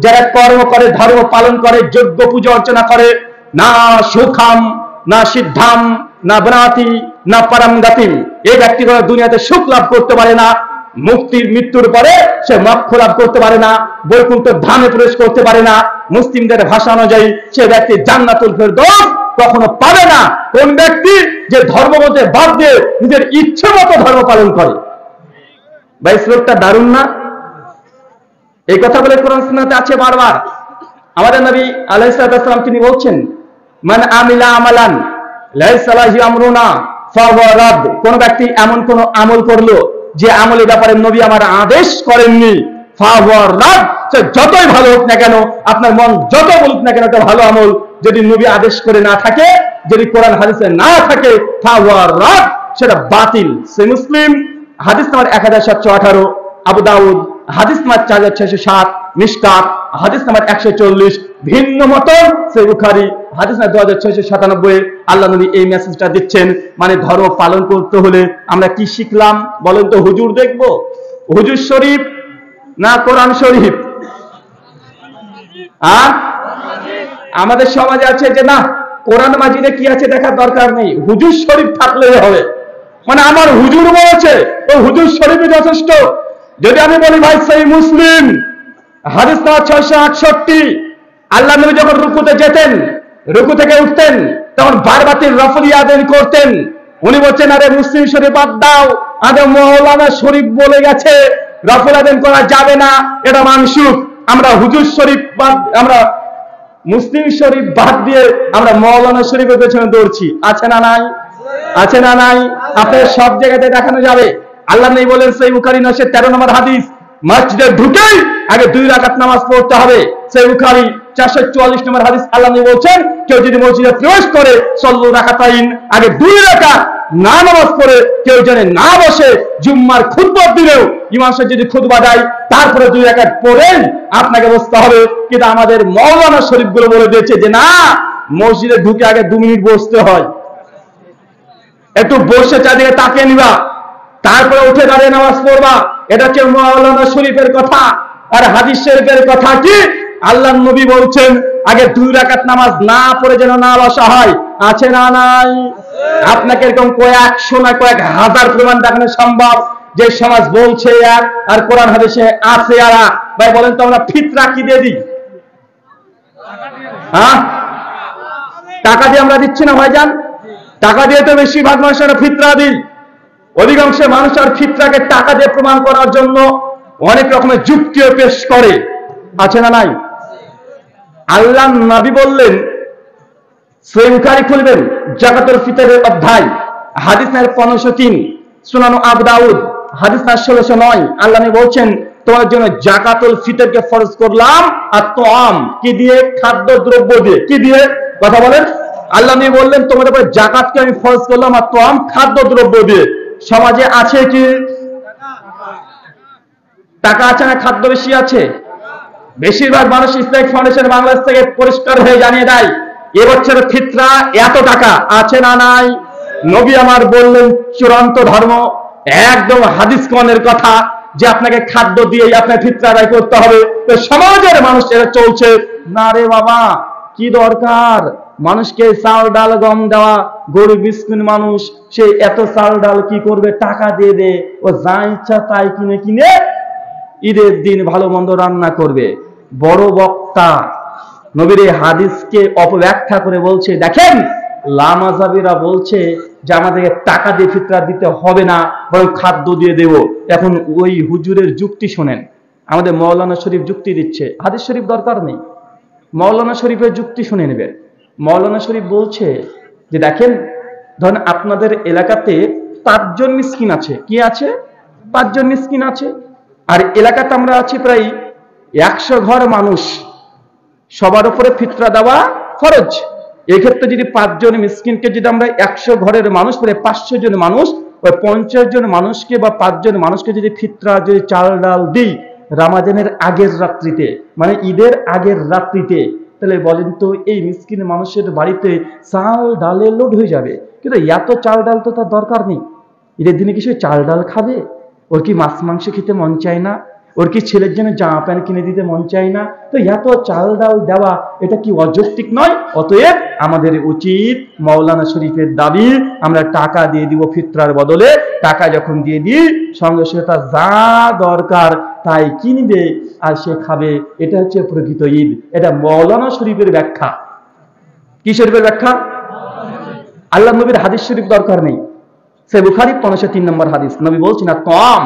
যারা কর্ম করে, ধর্ম পালন করে, যজ্ঞ পূজা অর্চনা করে, না সুখাম না সিদ্ধাম না বনাতি না পরম গতিম, এই ব্যক্তিগুলো দুনিয়াতে সুখ লাভ করতে পারে না, মুক্তির মৃত্যুর পরে সে মোক্ষ লাভ করতে পারে না, বৈকুণ্ঠ ধামে প্রবেশ করতে পারে না। মুসলিমদের ভাষা অনুযায়ী সে ব্যক্তি জান্নাতুল ফেরদৌস কখনো পাবে না। কোন ব্যক্তি যে ধর্মমতে বাদ দিয়ে নিজের ইচ্ছে মতো ধর্ম পালন করে। ভাই শ্লোকটা দারুণ না? এই কথা বলে কোরআন সুন্নাতে আছে বারবার। আমাদের নবী আলাইহিস সালাম তিনি বলছেন, মান আমিলা আমালান লাইসা লাহু আমরুনা ফাওয়ারাদ, কোন ব্যক্তি এমন কোন আমল করলো যে আমলের ব্যাপারে নবী আমার আদেশ করেননি, ফাওয়ারাদ, সে যতই ভালো হোক না কেন, আপনার মন যত বলুক না কেন একটা ভালো আমল যদি নবী আদেশ করে না থাকে, যদি কোরআন হাদিসে না থাকে, ফাওয়ারাদ, সেটা বাতিল। সে মুসলিম হাদিস নাম্বার 1718, আবু দাউদ হাদিস নাম্বার 4607, মিশকাত হাদিস নাম্বার 140, ভিন্ন মতন সে বুখারী হাদিস নাম্বার 2697। আল্লাহ নবী এই মেসেজটা দিচ্ছেন, মানে ধর্ম পালন করতে হলে আমরা কি শিখলাম বলেন তো? হুজুর দেখবো, হুজুর শরীফ না কোরআন শরীফ? আর আমাদের সমাজে আছে যে না, কোরআন মাজিদে কি আছে দেখার দরকার নেই, হুজুর শরীফ থাকলেই হবে, মানে আমার হুজুর বলেছে ওই হুজুর শরীফই যথেষ্ট। যদি আমি বলি ভাই সেই মুসলিম হাদিস নাম্বার 668, আল্লাহ নবী যখন রুকুতে যেতেন, রুকু থেকে উঠতেন, তখন বারবাতিল রফল ইয়াদাইন করতেন। উনি বলছেন আরে মুসলিম শরীফ বাদ দাও, আরে মাওলানা শরীফ বলে গেছে রফল ইয়াদাইন করা যাবে না, এটা মানসুখ। আমরা হুজুর শরীফ বাদ, আমরা মুসলিম শরীফ বাদ দিয়ে আমরা মাওলানা শরীফের পেছনে দৌড়ছি। আছে না নাই? আছে না নাই? আপনাদের সব জায়গাতে দেখানো যাবে। আল্লাহ নবী বলেন সহিহ বুখারী 913 নম্বর হাদিস, মসজিদে ঢুকেই আগে 2 রাকাত নামাজ পড়তে হবে। সহিহ বুখারী 444 নম্বর হাদিস, আল্লাহ নবী বলেন কেউ যদি মসজিদে প্রবেশ করে সল্লু রাকাতাইন, আগে 2 রাকাত না নামাজ পড়ে কেউ যেন না বসে, জুম্মার খুতবার দিলেও ইমাম সাহেব যদি খুতবা দেয় তারপরে 2 রাকাত পড়েন আপনাকে বসতে হবে। কিন্তু আমাদের মাওলানা শরীফ গুলো বলে দিয়েছে যে না, মসজিদে ঢুকে আগে 2 মিনিট বসতে হয়, একটু বসে চারদিকে তাকিয়ে নিবা, তারপরে উঠে দাঁড়িয়ে নামাজ পড়বা। এটা হচ্ছে মাওলানা শরীফের কথা। আর হাদিস শরীফের কথা কি? আল্লাহ নবী বলছেন আগে 2 রাকাত নামাজ না পড়ে যেন না বসা হয়। আছে না নাই? আপনাকে এরকম কয়েকশো না কয়েক হাজার প্রমাণ দেখানো সম্ভব যে সমাজ বলছে এক আর কোরআন হাদিসে আছে আর। ভাই বলেন তো আমরা ফিতরা কি দিয়ে দিই? হ্যাঁ, টাকা দিয়ে আমরা দিচ্ছি না ভাইজান? টাকা দিয়ে তো বেশিরভাগ মানুষের ফিতরা দিই। অধিকাংশ মানুষ আর ফিতরাকে টাকা দিয়ে প্রমাণ করার জন্য অনেক রকমের যুক্তিও পেশ করে। আছে না নাই? আল্লাহ নবী বললেন, সহিহ বুখারী খুলবেন, যাকাতুল ফিতরের অধ্যায়, হাদিস নাম্বার 1503, সুনান আবু দাউদ হাদিস নাম্বার 1609। আল্লাহ নবী বলছেন তোমার জন্য যাকাতুল ফিতরকে ফরজ করলাম আর তোয়াম কি দিয়ে? খাদ্য দ্রব্য দিয়ে। কি দিয়ে? কথা বলেন। আল্লাহ নবী বললেন তোমাদের উপরে যাকাতকে আমি ফরজ করলাম আর তোয়াম খাদ্য দ্রব্য দিয়ে। সমাজে আছে কি টাকা আছে না খাদ্য বেশি আছে? বেশিরভাগ মানুষ ইসলামিক ফাউন্ডেশন বাংলাদেশ থেকে পরিষ্কার হয়ে জানিয়ে দেয় এবছর ফিতরা এত টাকা। আছে না নাই? নবী আমার বললেন চূড়ান্ত ধর্ম, একদম হাদিস কোরআনের কথা যে আপনাকে খাদ্য দিয়েই আপনার ফিতরা আদায় করতে হবে। তো সমাজের মানুষ এরা চলছে না রে বাবা, কি দরকার মানুষকে চাল ডাল গম দেওয়া? গরিব মিসকিন মানুষ সে এত চাল ডাল কি করবে? টাকা দিয়ে দে, ও যা ইচ্ছা তাই কিনে কিনে ঈদের দিন ভালো মন্দ রান্না করবে। বড় বক্তা নবীর এই হাদিসকে অপব্যাখ্যা করে বলছে দেখেন লামাজাবিরা বলছে যে আমাদেরকে টাকা দিয়ে ফিতরা দিতে হবে না, বরং খাদ্য দিয়ে দেব। এখন ওই হুজুরের যুক্তি শোনেন, আমাদের মাওলানা শরীফ যুক্তি দিচ্ছে, হাদিস শরীফ দরকার নেই, মাওলানা শরীফের যুক্তি শুনে নেবেন। মাওলানা শরীফ বলছে যে দেখেন ধরেন আপনাদের এলাকাতে 5 জন মিসকিন আছে। কি আছে? 5 জন মিসকিন আছে। আর এলাকাতে আমরা আছি প্রায় 100 ঘর মানুষ, সবার উপরে ফিতরা দেওয়া ফরজ। এক্ষেত্রে যদি 5 জন মিসকিনকে যদি আমরা 100 ঘরের মানুষ করে 500 জন মানুষ, ওই 50 জন মানুষকে বা 5 জন মানুষকে যদি ফিতরা যদি চাল ডাল দিই রমজানের আগের রাত্রিতে, মানে ঈদের আগের রাত্রিতে, তাহলে বলেন তো এই মিসকিন মানুষের বাড়িতে চাল ডালের লোড হয়ে যাবে। কিন্তু এত চাল ডাল তো তার দরকার নেই। ঈদের দিনে কি সে চাল ডাল খাবে? ওর কি মাছ মাংস খেতে মন চায় না? ওর কি ছেলের জন্য জামা প্যান্ট কিনে দিতে মন চায় না? তো এত চাল ডাল দেওয়া এটা কি অযৌক্তিক নয়? অতএব আমাদের উচিত মাওলানা শরীফের দাবি আমরা টাকা দিয়ে দিব ফিতরার বদলে। টাকা যখন দিয়ে দিই সঙ্গে সঙ্গে তার যা দরকার তাই কিনবে আর সে খাবে। এটা হচ্ছে প্রকৃত ঈদ। এটা মাওলানা শরীফের ব্যাখ্যা। কি শরীফের ব্যাখ্যা? আল্লাহ নবীর হাদিস শরীফ দরকার নেই। সহিহ বুখারী 1503 নম্বর হাদিস, নবী বলছেন না তোয়াম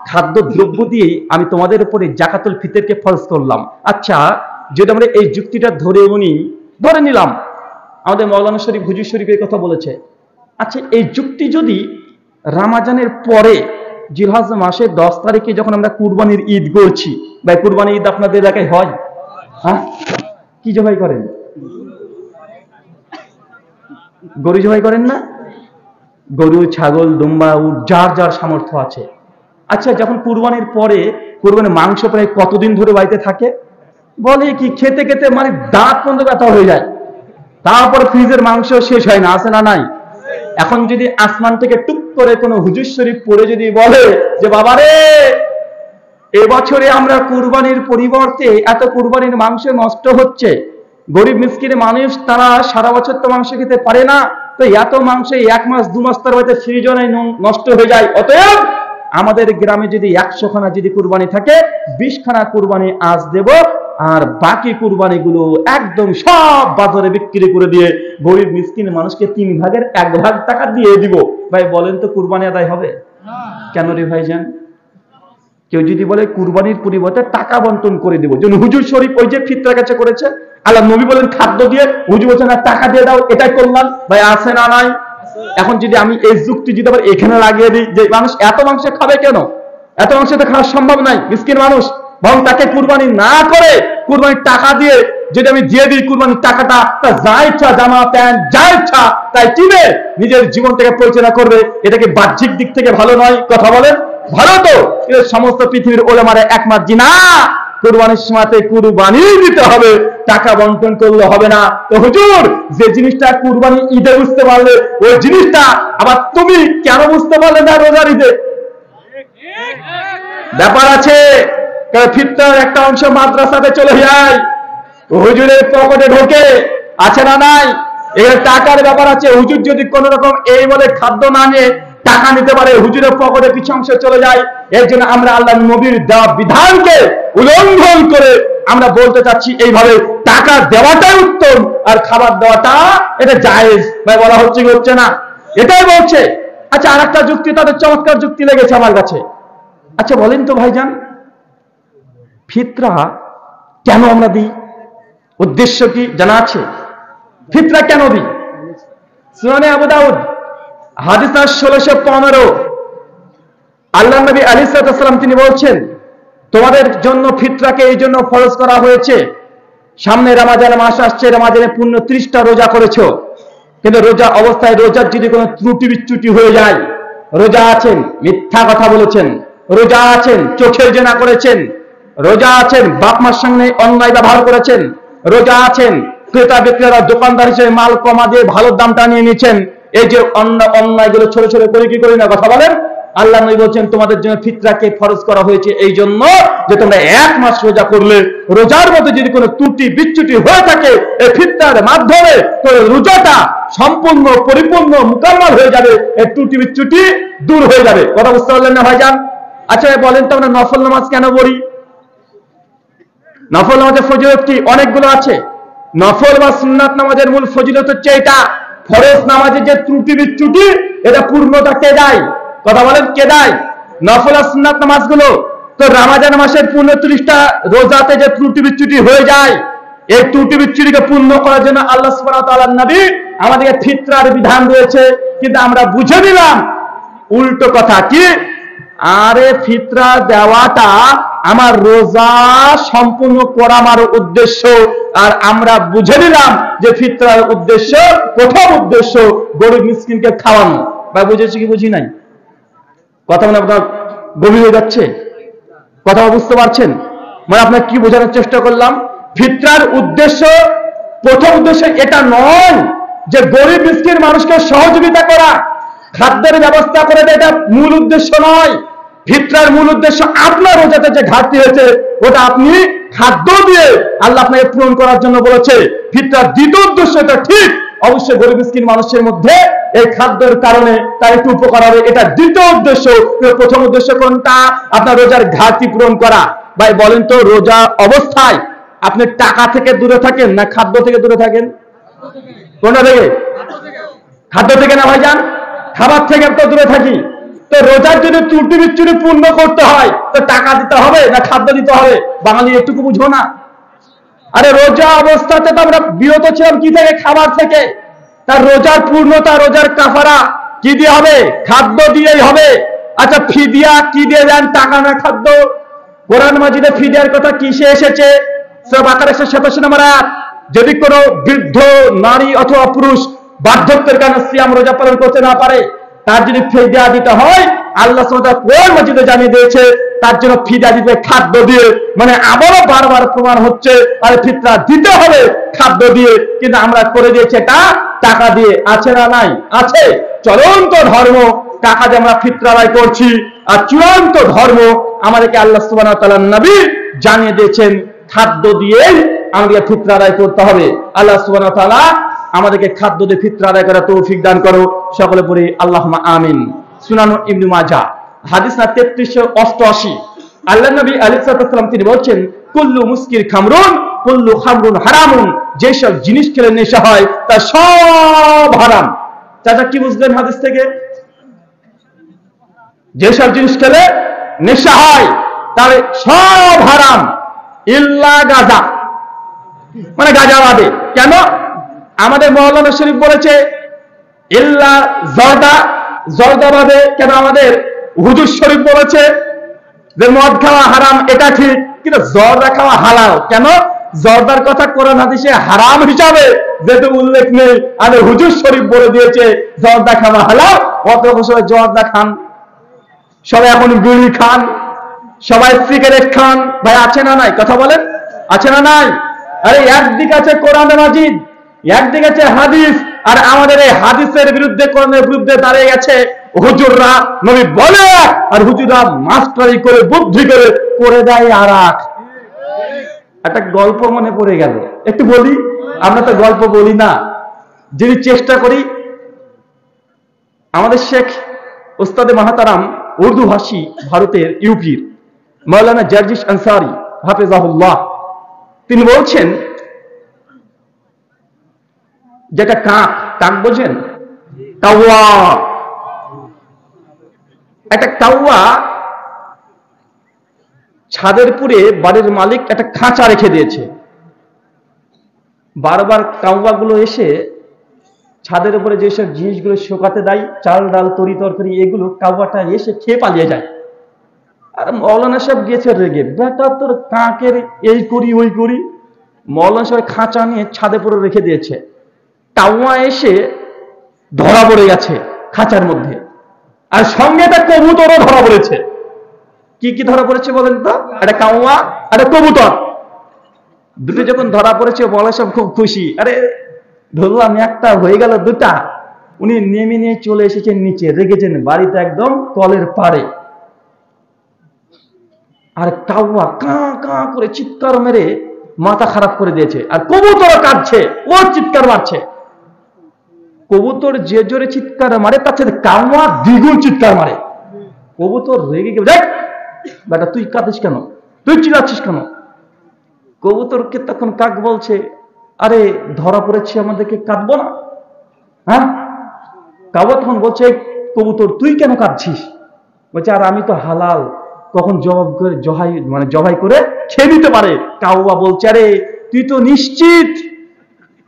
খাদ্য দ্রব্য দিয়ে আমি তোমাদের উপরে যাকাতুল ফিতরকে ফরজ করলাম। আচ্ছা, যদি আমরা এই যুক্তিটা ধরে নিলাম আমাদের মাওলানা শরীফ হুজুর শরীফের কথা বলেছে, আচ্ছা, এই যুক্তি যদি রমাজানের পরে জিলহজ মাসের 10 তারিখে যখন আমরা কুরবানির ঈদ করছি, ভাই কুরবানির ঈদ আপনাদের এলাকায় হয়? হ্যাঁ, কি জবাই করেন? গরু জবাই করেন না? গরু, ছাগল, দুম্বা, উট, যার যার সামর্থ্য আছে। আচ্ছা, যখন কুরবানির পরে কুরবানির মাংস প্রায় কতদিন ধরে বাড়িতে থাকে? বলে কি খেতে খেতে মানে দাঁত পর্যন্ত ব্যথা হয়ে যায়, তারপরে ফ্রিজের মাংস শেষ হয় না, আছে না নাই? এখন যদি আসমান থেকে টুক করে কোনো হুজুর শরীফ পড়ে যদি বলে যে বাবারে এবছরে আমরা কুরবানির পরিবর্তে এত কুরবানির মাংস নষ্ট হচ্ছে, গরিব মিসকিন মানুষ তারা সারা বছর তো মাংস খেতে পারে না, তো এত মাংস 1 মাস 2 মাস তার বাড়িতে ফ্রিজে নষ্ট হয়ে যায়, অতএব আমাদের গ্রামে যদি 100 খানা যদি কুরবানি থাকে 20 খানা কুরবানি আজ দেব, আর বাকি কুরবানি গুলো একদম সব বাজারে বিক্রি করে দিয়ে গরিব মিসকিন মানুষকে 3 ভাগের 1 ভাগ টাকা দিয়ে দিব। ভাই বলেন তো কুরবানি আদায় হবে? কেন রে ভাইজান? কেউ যদি বলে কুরবানির পরিবর্তে টাকা বন্টন করে দেবো, যেন হুজুর শরীফ ওই যে ফিতরা কাছে করেছে, আল্লাহ নবী বলেন খাদ্য দিয়ে, হুজুর বলছেন না টাকা দিয়ে দাও, এটাই করলাম। ভাই আছে না নাই? এখন যদি আমি এই যুক্তি যদি আবার এখানে লাগিয়ে দিই যে মানুষ এত মাংস খাবে কেন, এত মাংস তো খাওয়া সম্ভব নাই, মিসকিন মানুষ, বরং তাকে কুরবানি না করে কুরবানির টাকা দিয়ে যদি আমি দিয়ে দিই কুরবানির টাকাটা, তা যা ইচ্ছা জামা প্যান্ট যা ইচ্ছা তাই কিনে নিজের জীবনটাকে পরিচালনা করবে, এটাকে বাহ্যিক দিক থেকে ভালো নয়? কথা বলেন, ভালো তো? সমস্ত পৃথিবীর ওলামারা একমত জি না, কুরবানির সময়তে কুরবানি দিতে হবে, টাকা বন্টন করলে হবে না। তো হুজুর যে জিনিসটা কুরবানি ঈদে বুঝতে পারলে, ওই জিনিসটা আবার তুমি কেন বুঝতে পারলে না রোজার ঈদে? ব্যাপার আছে। ফিতরার একটা অংশ মাদ্রাসাতে চলে যায়, হুজুরের পকেটে ঢোকে, আছে না নাই? এর টাকার ব্যাপার আছে। হুজুর যদি কোন রকম এই বলে খাদ্য না নিয়ে টাকা নিতে পারে, হুজুরের পকেটে কিছু অংশ চলে যায়। এর জন্য আমরা আল্লাহ নবীর দেওয়া বিধানকে উল্লঙ্ঘন করে আমরা বলতে চাচ্ছি এইভাবে টাকা দেওয়াটাই উত্তম আর খাবার দেওয়াটা এটা জায়েজ। ভাই বলা হচ্ছে কি হচ্ছে না? এটাই বলছে। আচ্ছা, আর একটা যুক্তি, তাদের চমৎকার যুক্তি লেগেছে আমার কাছে। আচ্ছা বলেন তো ভাইজান, ফিতরা কেন আমরা দিই? উদ্দেশ্য কি জানা আছে? ফিতরা কেন দিই? সুনানে আবু দাউদ হাদিস 1615, আল্লাহ নবী আলাইহিস সালাম তিনি বলছেন, তোমাদের জন্য ফিতরাকে এই জন্য ফরজ করা হয়েছে, সামনে রমজান মাস আসছে, রমজানে পূর্ণ 30টা রোজা করেছো, কিন্তু রোজা অবস্থায় রোজার যদি কোনো ত্রুটি বিচ্যুতি হয়ে যায়, রোজা আছেন মিথ্যা কথা বলেছেন, রোজা আছেন চোখের জেনা করেছেন, রোজা আছেন বাপ মার সঙ্গে অন্যায় ব্যবহার করেছেন, রোজা আছেন ক্রেতা বিক্রেতা দোকানদার হিসেবে মাল কমা দিয়ে ভালো দামটা নিয়ে নিচ্ছেন, এই যে অন্যায়গুলো ছোট ছোট করে কি করি না? কথা বলেন। আল্লাহ নবী বলছেন তোমাদের জন্য ফিতরাকে ফরজ করা হয়েছে এই জন্য যে তোমরা 1 মাস রোজা করলে রোজার মধ্যে যদি কোনো ত্রুটি বিচ্যুতি হয়ে থাকে, এই ফিতরার মাধ্যমে তো রোজাটা সম্পূর্ণ পরিপূর্ণ মুকাম্মাল হয়ে যাবে, এই ত্রুটি বিচ্যুতি দূর হয়ে যাবে। কথা বুঝতে পারলেন না ভাইজান? আচ্ছা বলেন তো আমরা নফল নামাজ কেন পড়ি? নফল নামাজের ফজিলত কি? অনেকগুলো আছে। নফল বা সুন্নাত নামাজের মূল ফজিলত হচ্ছে এটা, ফরজ নামাজের যে ত্রুটি বিচ্যুতি এটা পূর্ণতা কে দেয়? কথা বলেন, কে দেয়? নফল আর সুন্নাত নামাজগুলো। তো রমজান মাসের পূর্ণ 30টা রোজাতে যে ত্রুটি বিচ্যুতি হয়ে যায়, এই ত্রুটি বিচ্যুতিকে পূর্ণ করার জন্য আল্লাহ সুবহানাহু ওয়া তাআলার নবী আমাদেরকে ফিতরার বিধান দিয়েছে, কিন্তু আমরা বুঝে নিলাম উল্টো কথা কি, আরে ফিতরা দেওয়াটা আমার রোজা সম্পূর্ণ করা আমার উদ্দেশ্য, আর আমরা বুঝে নিলাম যে ফিতরার উদ্দেশ্য, প্রথম উদ্দেশ্য গরিব মিসকিনকে খাওয়ানো। বা বুঝেছি কি বুঝি নাই? কথা মানে আপনার গভীর হয়ে যাচ্ছে, কথা বুঝতে পারছেন? মানে আপনার কি বোঝানোর চেষ্টা করলাম? ফিতরার উদ্দেশ্য, প্রথম উদ্দেশ্য এটা নয় যে গরিব মিসকিন মানুষকে সহযোগিতা করা, খাদ্যের ব্যবস্থা করে দেয়, এটা মূল উদ্দেশ্য নয়। ফিতরার মূল উদ্দেশ্য আপনার রোজাতে যে ঘাটতি হয়েছে ওটা আপনি খাদ্য দিয়ে আল্লাহ আপনাকে পূরণ করার জন্য বলেছে। ফিতরার দ্বিতীয় উদ্দেশ্য এটা ঠিক, অবশ্যই গরিব মিসকিন মানুষের মধ্যে এই খাদ্যের কারণে তার একটু উপকার হবে, এটা দ্বিতীয় উদ্দেশ্য। প্রথম উদ্দেশ্য কোনটা? আপনার রোজার ঘাটতি পূরণ করা। ভাই বলেন তো, রোজা অবস্থায় আপনি টাকা থেকে দূরে থাকেন না খাদ্য থেকে দূরে থাকেন? কোনটা থেকে? খাদ্য থেকে না ভাইজান, খাবার থেকে তো দূরে থাকি। তো রোজার যদি ত্রুটি বিচ্যুতি পূর্ণ করতে হয় তো টাকা দিতে হবে না খাদ্য দিতে হবে? বাঙালি এটুকু বুঝো না? আরে রোজা অবস্থাতে তো আমরা বিরত ছিলাম কি থেকে? খাবার থেকে। তার রোজার পূর্ণতা, রোজার কাফারা কি দিয়ে হবে? খাদ্য দিয়েই হবে। আচ্ছা, ফিদিয়া কি দিয়ে দেন? টাকা না খাদ্য? কোরআন মাজিদে ফিদিয়ার কথা কিসে এসেছে? সূরা বাকারা 187 নম্বর আয়াত। যদি কোনো বৃদ্ধ নারী অথবা পুরুষ বার্ধক্যের কারণে সিয়াম রোজা পালন করতে না পারে, তার যদি ফিদিয়া দিতে হয়, আল্লাহ সুবহানাহু ওয়া তাআলা কোরআন মাজিদে জানিয়ে দিয়েছে তার জন্য ফিদিয়া দিতে খাদ্য দিয়ে। মানে আবারও বারবার প্রমাণ হচ্ছে আর ফিতরা দিতে হবে খাদ্য দিয়ে, কিন্তু আমরা করে দিয়েছি এটা টাকা দিয়ে। আছে না নাই? আছে। চলন্ত ধর্ম টাকা দিয়ে আমরা ফিতরা আদায় করছি, আর চূড়ান্ত ধর্ম আমাদেরকে আল্লাহ সুবহানাহু ওয়া তাআলার নবী জানিয়ে দিয়েছেন খাদ্য দিয়ে আমাদেরকে ফিতরা আদায় করতে হবে। আল্লাহ সুবহানাহু ওয়া তাআলা আমাদেরকে খাদ্য দিয়ে ফিতরা আদায় করার তৌফিক দান করো। সকলে পড়ি আল্লাহুম্মা আমিন। সুনান ইবনে মাজাহ হাদিস না 3388। আল্লাহ নবী আলাইহিস সালাম তিনি বলেছেন, কুল্লু মুস্কির খামরুন কুল্লু খামরুন হারামুন। যেসব জিনিস খেলে নেশা হয় তা সব হারাম। চাচা কি বুঝলেন হাদিস থেকে? যেসব জিনিস খেলে নেশা হয় তাহলে সব হারাম, ইল্লা গাঁজা, মানে গাঁজা বাদে। কেন? আমাদের মাওলানা শরীফ বলেছে ইল্লা জর্দা, জর্দা বাদে। কেন আমাদের হুজুর শরীফ বলেছে যে মদ খাওয়া হারাম, এটা ঠিক, কিন্তু জর্দা খাওয়া হালাল। কেন? জর্দার কথা কোরআন হাদিসে হারাম হিসাবে যেহেতু উল্লেখ নেই, আর হুজুর শরীফ বলে দিয়েছে জর্দা খাওয়া হালাল, অত সবাই জর্দা খান, সবাই এখন বিড়ি খান, সবাই সিগারেট খান। ভাই আছে না নাই? কথা বলেন, আছে না নাই? আরে একদিকে আছে কোরআন মাজিদ, একদিকে আছে হাদিস, আর আমাদের এই হাদিসের বিরুদ্ধে, কোরআনের বিরুদ্ধে দাঁড়িয়ে গেছে হুজুররা। নবী বলে আর হুজুররা মাস্টারি করে বুদ্ধি করে দেয় আর এক। একটা গল্প মনে পড়ে গেল, একটু বলি। আমরা তো গল্প বলি না, যদি চেষ্টা করি। আমাদের শেখ ওস্তাদে মাহাতারাম উর্দু ভাষী ভারতের ইউপির মাওলানা জার্জিস আনসারী হাফেজাহুল্লাহ, তিনি বলছেন যেটা কাক, কাক বোঝেন? কাওয়া। একটা কাওয়া ছাদের পুরে বাড়ির মালিক একটা খাঁচা রেখে দিয়েছে। বারবার কাওয়া গুলো এসে ছাদের উপরে যেসব জিনিসগুলো শোকাতে দেয়, চাল ডাল তরি তরকারি, এগুলো কাওয়াটা এসে খেয়ে পালিয়ে যায়। আর মৌলানা সাহেব গেছে রেগে, বেটা তোর কাকের এই করি ওই করি। মৌলানা সাহেব খাঁচা নিয়ে ছাদে পুরো রেখে দিয়েছে। কাওয়া এসে ধরা পড়ে গেছে খাঁচার মধ্যে, আর সঙ্গে একটা কবুতরও ধরা পড়েছে। কি কি ধরা পড়েছে বলেন তো? একটা কাওয়া, একটা কবুতর, দুটো যখন ধরা পড়েছে মৌলানা সাহেব খুব খুশি। আরে ধরলাম একটা, হয়ে গেল দুটা। উনি নেমে নিয়ে চলে এসেছেন নিচে, রেখেছেন বাড়িতে একদম কলের পাড়ে। আর কাওয়া কাঁ কাঁ করে চিৎকার মেরে মাথা খারাপ করে দিয়েছে, আর কবুতর কাঁদছে, ও চিৎকার মারছে। কবুতর যে জোরে চিৎকার মারে তার সাথে কাওয়া দ্বিগুণ চিৎকার মারে। কবুতর রেগে গেল, দেখ বেটা তুই কাঁদিস কেন, তুই চিল্লাচ্ছিস কেন? কবুতরকে তখন কাক বলছে, আরে ধরা পড়েছি, আমাদেরকে কাঁদবো না? হ্যাঁ। কাওয়া তখন বলছে, কবুতর তুই কেন কাঁদছিস? বলছে আর আমি তো হালাল, কখন জবাই করে খেয়ে দিতে পারে। কাওয়া বলছে, আরে তুই তো নিশ্চিত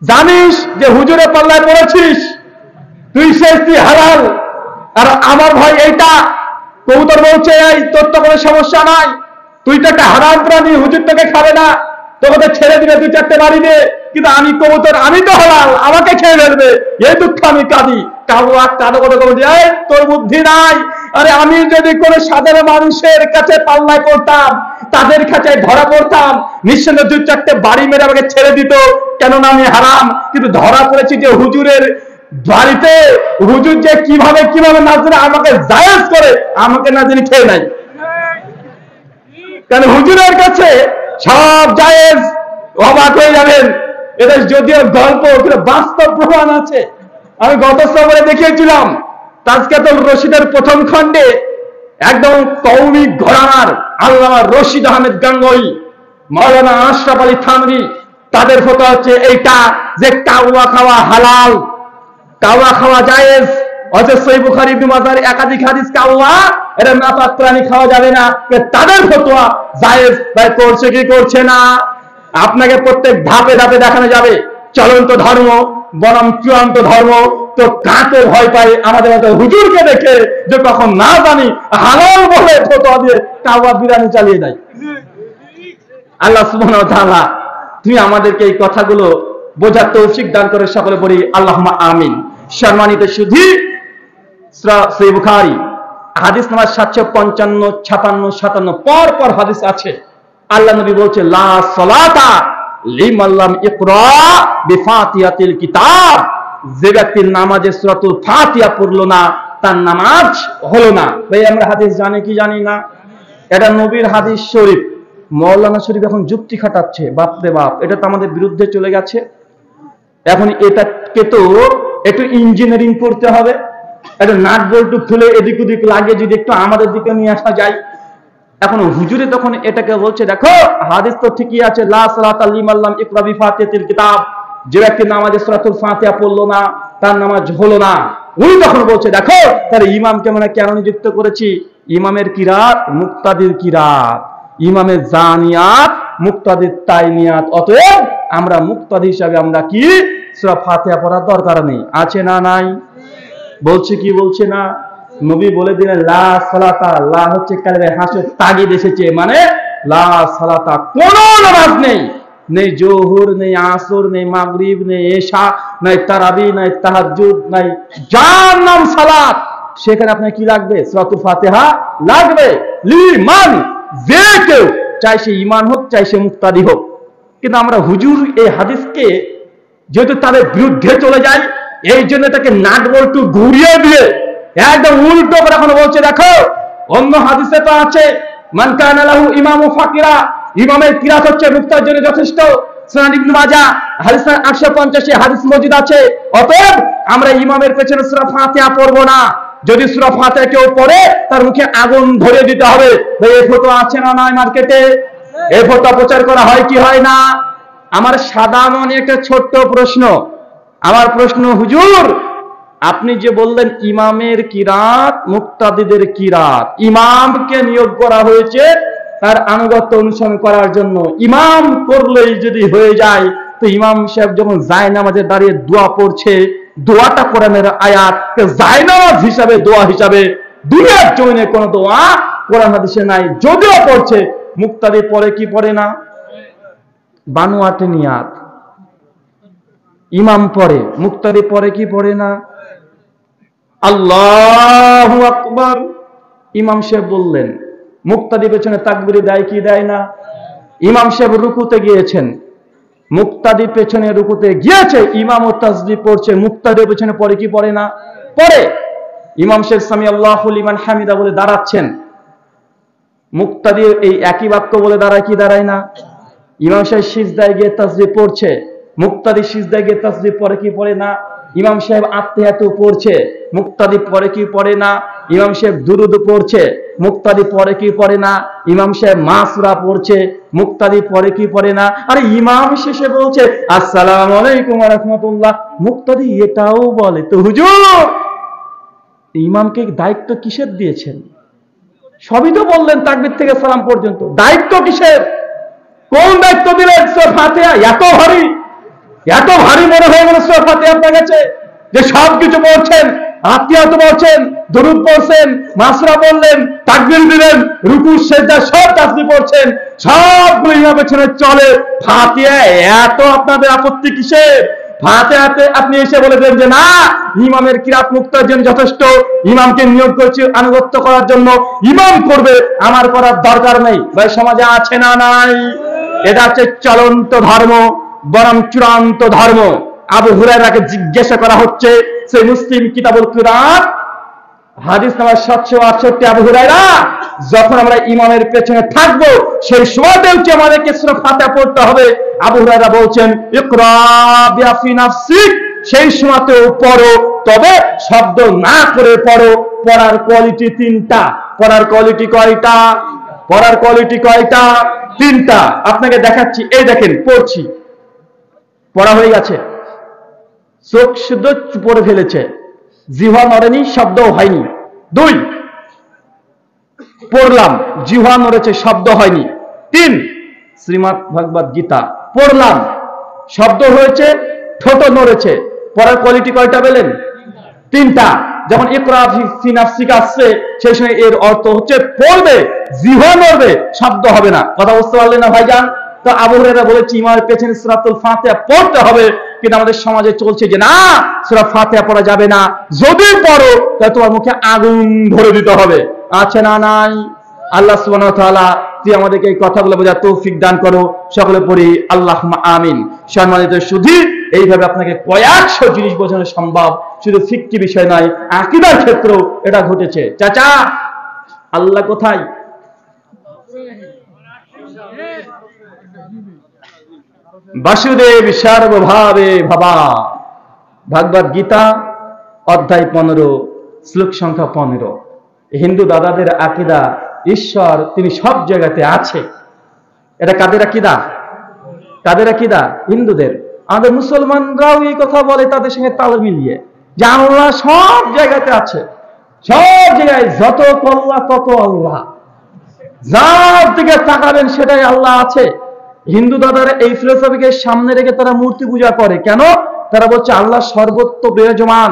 জানিস যে হুজুরে পাল্লায় পড়েছিস, তুই শেষ, তুই হালাল, আর আমার ভয় এইটা। কবুতর বলছে, এই তোর তো কোনো সমস্যা নাই, তুই তো একটা হারাম প্রাণী, হুজুর তোকে খাবে না, তোকে ছেড়ে দিবে, দুই চারটে মারি দে, কিন্তু আমি কবুতর, আমি তো হালাল, আমাকে খেয়ে ফেলবে, এই দুঃখ আমি কাঁদি। কাওয়া কাঁদো করে বলছে, এই তোর বুদ্ধি নাই। আরে আমি যদি কোনো সাধারণ মানুষের কাছে পাল্লায় পড়তাম, তাদের কাছে ধরা পড়তাম, নিঃসন্দেহে দুই চারটে বাড়ি মেরে আমাকে ছেড়ে দিত, কেননা আমি হারাম। কিন্তু ধরা পড়েছি যে হুজুরের বাড়িতে, হুজুর যে কিভাবে কিভাবে না জেনে আমাকে জায়েজ করে, আমাকে না জেনে খেয়ে নাই। কারণ হুজুরের কাছে সব জায়েজ। অবাক হয়ে যাবেন, এটা যদিও গল্প, কিন্তু বাস্তব প্রমাণ আছে। আমি গত সফরে দেখিয়েছিলাম তাজকিয়াতুর রশিদের প্রথম খণ্ডে একদম কওমি ঘরানার আল্লামা রশিদ আহমেদ গাঙ্গুহি, মাওলানা আশরাফ আলী থানভী, তাদের ফতোয়া হচ্ছে এইটা যে কাওয়া খাওয়া হালাল, কাওয়া খাওয়া জায়েজ। অথচ সহিহ বুখারী ইবনে মাজাহর একাধিক হাদিস কাওয়া এটা নাপাক প্রাণী খাওয়া যাবে না, তাদের ফতোয়া জায়েজ। ভাই করছে কি করছে না? আপনাকে প্রত্যেক ধাপে ধাপে দেখানো যাবে চলন্ত ধর্ম বরং চূড়ান্ত ধর্ম। তো কাকে ভয় পায় আমাদের মতো হুজুরকে দেখে, যে কখন না জানি হালাল বলে ফতোয়া দিয়ে কাওয়া বিরানি চালিয়ে দেয়। আল্লাহ সুবহানাহু ওয়া তাআলা তুমি আমাদেরকে এই কথাগুলো বোঝার তৌফিক দান করে, সকলে বলি আল্লাহুম্মা আমিন। সম্মানিত সুধী, সহিহ বুখারী হাদিস নাম্বার 755, 56, 57 পর পর হাদিস আছে। আল্লাহ নবী বলছে লা সালাতা লিমান লাম ইকরা বিফাতিহাতিল কিতাব, যে ব্যক্তি নামাজে সূরাতুল ফাতিহা পড়লো না তার নামাজ হলো না। ভাই আমরা হাদিস জানি কি জানি না? এটা নবীর হাদিস শরীফ। মাওলানা শরীফ এখন যুক্তি খাটাচ্ছে, বাপরে বাপ, এটা তো আমাদের বিরুদ্ধে চলে গেছে। এখন এটাকে তো একটু ইঞ্জিনিয়ারিং করতে হবে, একটা নাট বল্টু খুলে এদিক ওদিক লাগিয়ে যদি একটু আমাদের দিকে নিয়ে আসা যায়। এখন হুজুরে তখন এটাকে বলছে, দেখো হাদিস তো ঠিকই আছে, লা সালাতা লিমান লাম ইকরা বিফাতিহাতিল কিতাব, যে ব্যক্তি নামাজে সূরাতুল ফাতিহা পড়লো না তার নামাজ হলো না। উনি তখন বলছে, দেখো তার ইমামকে মানে কেন নিযুক্ত করেছি? ইমামের কিরাত মুক্তাদির কিরাত, ইমামের জানিয়াত মুক্তাদির তাইনিয়াত। অতএব আমরা মুক্তাদি হিসাবে আমরা কি সূরা ফাতিহা পড়ার দরকার নেই। আছে না নাই? বলছে কি বলছে না? নবী বলে দিলেন লা সালাতা, লা হচ্ছে কালেমা হাসর তাগিদ এসেছে, মানে লা সালাতা, কোন নামাজ নেই, নেই জোহর, নেই আসর, নেই মাগরিব, নেই এশা, নাই তারাবি, নাই তাহাজ্জুদ, নাই যার নাম সালাত, সেখানে আপনার কি লাগবে? সূরাতুল ফাতিহা লাগবে। লিমান, যে কেউ, চাই সে ইমান হোক চাই সে মুক্তাদি হোক। কিন্তু আমরা হুজুর এই হাদিসকে যেহেতু তাদের বিরুদ্ধে চলে যায়, এই জন্য তাকে নাট বল্টু ঘুরিয়ে দিয়ে একদম উল্টো করে এখন বলছে, দেখো অন্য হাদিসে তো আছে মান কানা লাহু ইমামু ফাকিরা, ইমামের কিরাত হচ্ছে মুক্তার জন্য যথেষ্ট। সুনান ইবনে মাজাহ হাদিস 885 হাদিস মওজুদ আছে। অতএব আমরা ইমামের পেছনে সূরা ফাতিহা পড়ব না। যদি সূরা ফাতিহা কেউ পড়ে তার মুখে আগুন ধরে দিতে হবে। এই ফতোয়া আছে না নাই মার্কেটে? এই ফতোয়া প্রচার করা হয় কি হয় না? আমার সাদা মনে একটা ছোট্ট প্রশ্ন, আমার প্রশ্ন, হুজুর আপনি যে বললেন ইমামের কিরাত মুক্তাদিদের কিরাত, ইমামকে নিয়োগ করা হয়েছে তার আনুগত্য অনুসরণ করার জন্য, ইমাম করলেই যদি হয়ে যায়, তো ইমাম সাহেব যখন জায়নামাজে দাঁড়িয়ে দোয়া পড়ছে, দোয়াটা কোরআনের আয়াত, জায়নামাজ হিসাবে দোয়া হিসাবে দুনিয়ার জমিনে কোনো দোয়া কোরআন হাদিসে নাই। যদিও পড়ছে, মুক্তাদি পড়ে কি পড়ে না? বানোয়াটে নিয়াত। ইমাম পড়ে, মুক্তাদি পড়ে কি পড়ে না? আল্লাহু আকবার, ইমাম সাহেব বললেন, মুক্তাদি পেছনে তাকবীর দেয় কি দেয় না? ইমাম সাহেব রুকুতে গিয়েছেন, মুক্তাদি পেছনে রুকুতে গিয়েছে, ইমামও তাসবিহ পড়ছে, মুক্তাদি পেছনে পড়ে কি পড়ে না? পড়ে। ইমাম সাহেব সামি আল্লাহু লিমান হামিদা বলে দাঁড়াচ্ছেন, মুক্তাদি এই একই বাক্য বলে দাঁড়ায় কি দাঁড়ায় না? ইমাম সাহেব সিজদায় গিয়ে তাসবিহ পড়ছে, মুক্তাদি সিজদায় গিয়ে তাসবিহ পড়ে কি পড়ে না? ইমাম সাহেব আত্তাহিয়াত পড়ছে, মুক্তাদি পড়ে কি পড়ে না? ইমাম সাহেব দুরুদ পড়ছে, মুক্তাদি পড়ে কি পড়ে না? ইমাম সাহেব মাসুরা পড়ছে, মুক্তাদি পড়ে কি পড়ে না? আরে ইমাম শেষে বলছে আসসালামু আলাইকুম ওয়া রাহমাতুল্লাহ, মুক্তাদি এটাও বলে। তো হুজুর ইমামকে দায়িত্ব কিসের দিয়েছেন? সবই তো বললেন তাকবীর থেকে সালাম পর্যন্ত, দায়িত্ব কিসের? কোন দায়িত্ব দিলেন? সূরা ফাতিহা এত ভারী মনে হয়ে গেল সূরা ফাতিহা আপনার কাছে, যে সবকিছু পড়ছেন, আত্মীয়ত পড়ছেন, দরুদ পড়ছেন, মাসরা বললেন, তাকবীর দিলেন, রুকু সিজদা সব তাসবিহ পড়ছেন, সবগুলো ইমামের পেছনে চলে। ফাতিহা এত আপনাদের আপত্তি কিসের? ফাতিহাতে আপনি এসে বলে দেন যে না, ইমামের কিরাত মুক্তার জন্য যথেষ্ট, ইমামকে নিয়োগ করছি আনুগত্য করার জন্য, ইমাম করবে, আমার করার দরকার নেই। ভাই সমাজে আছে না নাই? এটা হচ্ছে চলন্ত ধর্ম, বরং চূড়ান্ত ধর্ম। আবু হুরায়রাকে জিজ্ঞাসা করা হচ্ছে, সেই মুসলিম কিতাবুল কিরাত হাদিস নাম্বার 768, আবু হুরায়রা, যখন আমরা ইমামের পেছনে থাকবো সেই সময়তেও কি আমাদেরকে সূরা ফাতিহা পড়তে হবে? আবু হুরায়রা বলছেন ইকরা বিফি নাফসিক, সেই সময়তেও পড়ো, তবে শব্দ না করে পড়ো। পড়ার কোয়ালিটি তিনটা। পড়ার কোয়ালিটি কয়টা? পড়ার কোয়ালিটি কয়টা? তিনটা। আপনাকে দেখাচ্ছি, এই দেখেন পড়ছি, পড়া হয়ে গেছে, চোখ শুদ্ধ পড়ে ফেলেছে, জিহ্বা নড়েনি, শব্দও হয়নি। 2, পড়লাম, জিহ্বা নড়েছে, শব্দ হয়নি। 3, শ্রীমদ্ ভগবদ গীতা পড়লাম, শব্দ হয়েছে, ঠোঁট নড়েছে, পড়ার কোয়ালিটি কয়টা পেলেন? তিনটা। যেমন ইকরা ফি নাফসিকা আসছে, সেই সময় এর অর্থ হচ্ছে পড়বে, জিহ্বা নড়বে, শব্দ হবে না। কথা বুঝতে পারলেন না ভাইজান? তো আবু হুরায়রা বলেছে ইমামের পেছনে সূরাতুল ফাতিহা পড়তে হবে, কিন্তু আমাদের সমাজে চলছে যে না, সূরা ফাতিহা পড়া যাবে না, যদি পড়ো তাহলে তোমার মুখে আগুন ধরে দিতে হবে। আছে না নাই? আল্লাহ সুবহানাহু ওয়া তাআলা তুই আমাদেরকে এই কথাগুলো বোঝার তৌফিক দান করো। সকলে পড়ি আল্লাহুম্মা আমিন। সম্মানিত সুধী, এইভাবে আপনাকে কয়েকশো জিনিস বোঝানো সম্ভব, শুধু ফিকহি বিষয় নয়, আকীদার ক্ষেত্রেও এটা ঘটেছে। চাচা, আল্লাহ কোথায়? বাসুদেব সর্বভাবে ভাবা। ভাগবত গীতা অধ্যায় 15, শ্লোক সংখ্যা 15। হিন্দু দাদাদের আকীদা ঈশ্বর তিনি সব জায়গাতে আছে। এটা কাদের আকীদা? কাদের আকীদা? হিন্দুদের। আমাদের মুসলমানরাও এই কথা বলে তাদের সঙ্গে তাল মিলিয়ে, যে আল্লাহ সব জায়গাতে আছে, সব জায়গায় যত আল্লাহ তত আল্লাহ, যার দিকে তাকাবেন সেটাই আল্লাহ আছে। হিন্দু দাদারা এই ফিলোসফিকে সামনে রেখে তারা মূর্তি পূজা করে। কেন? তারা বলছে আল্লাহ সর্বত্র বিরাজমান,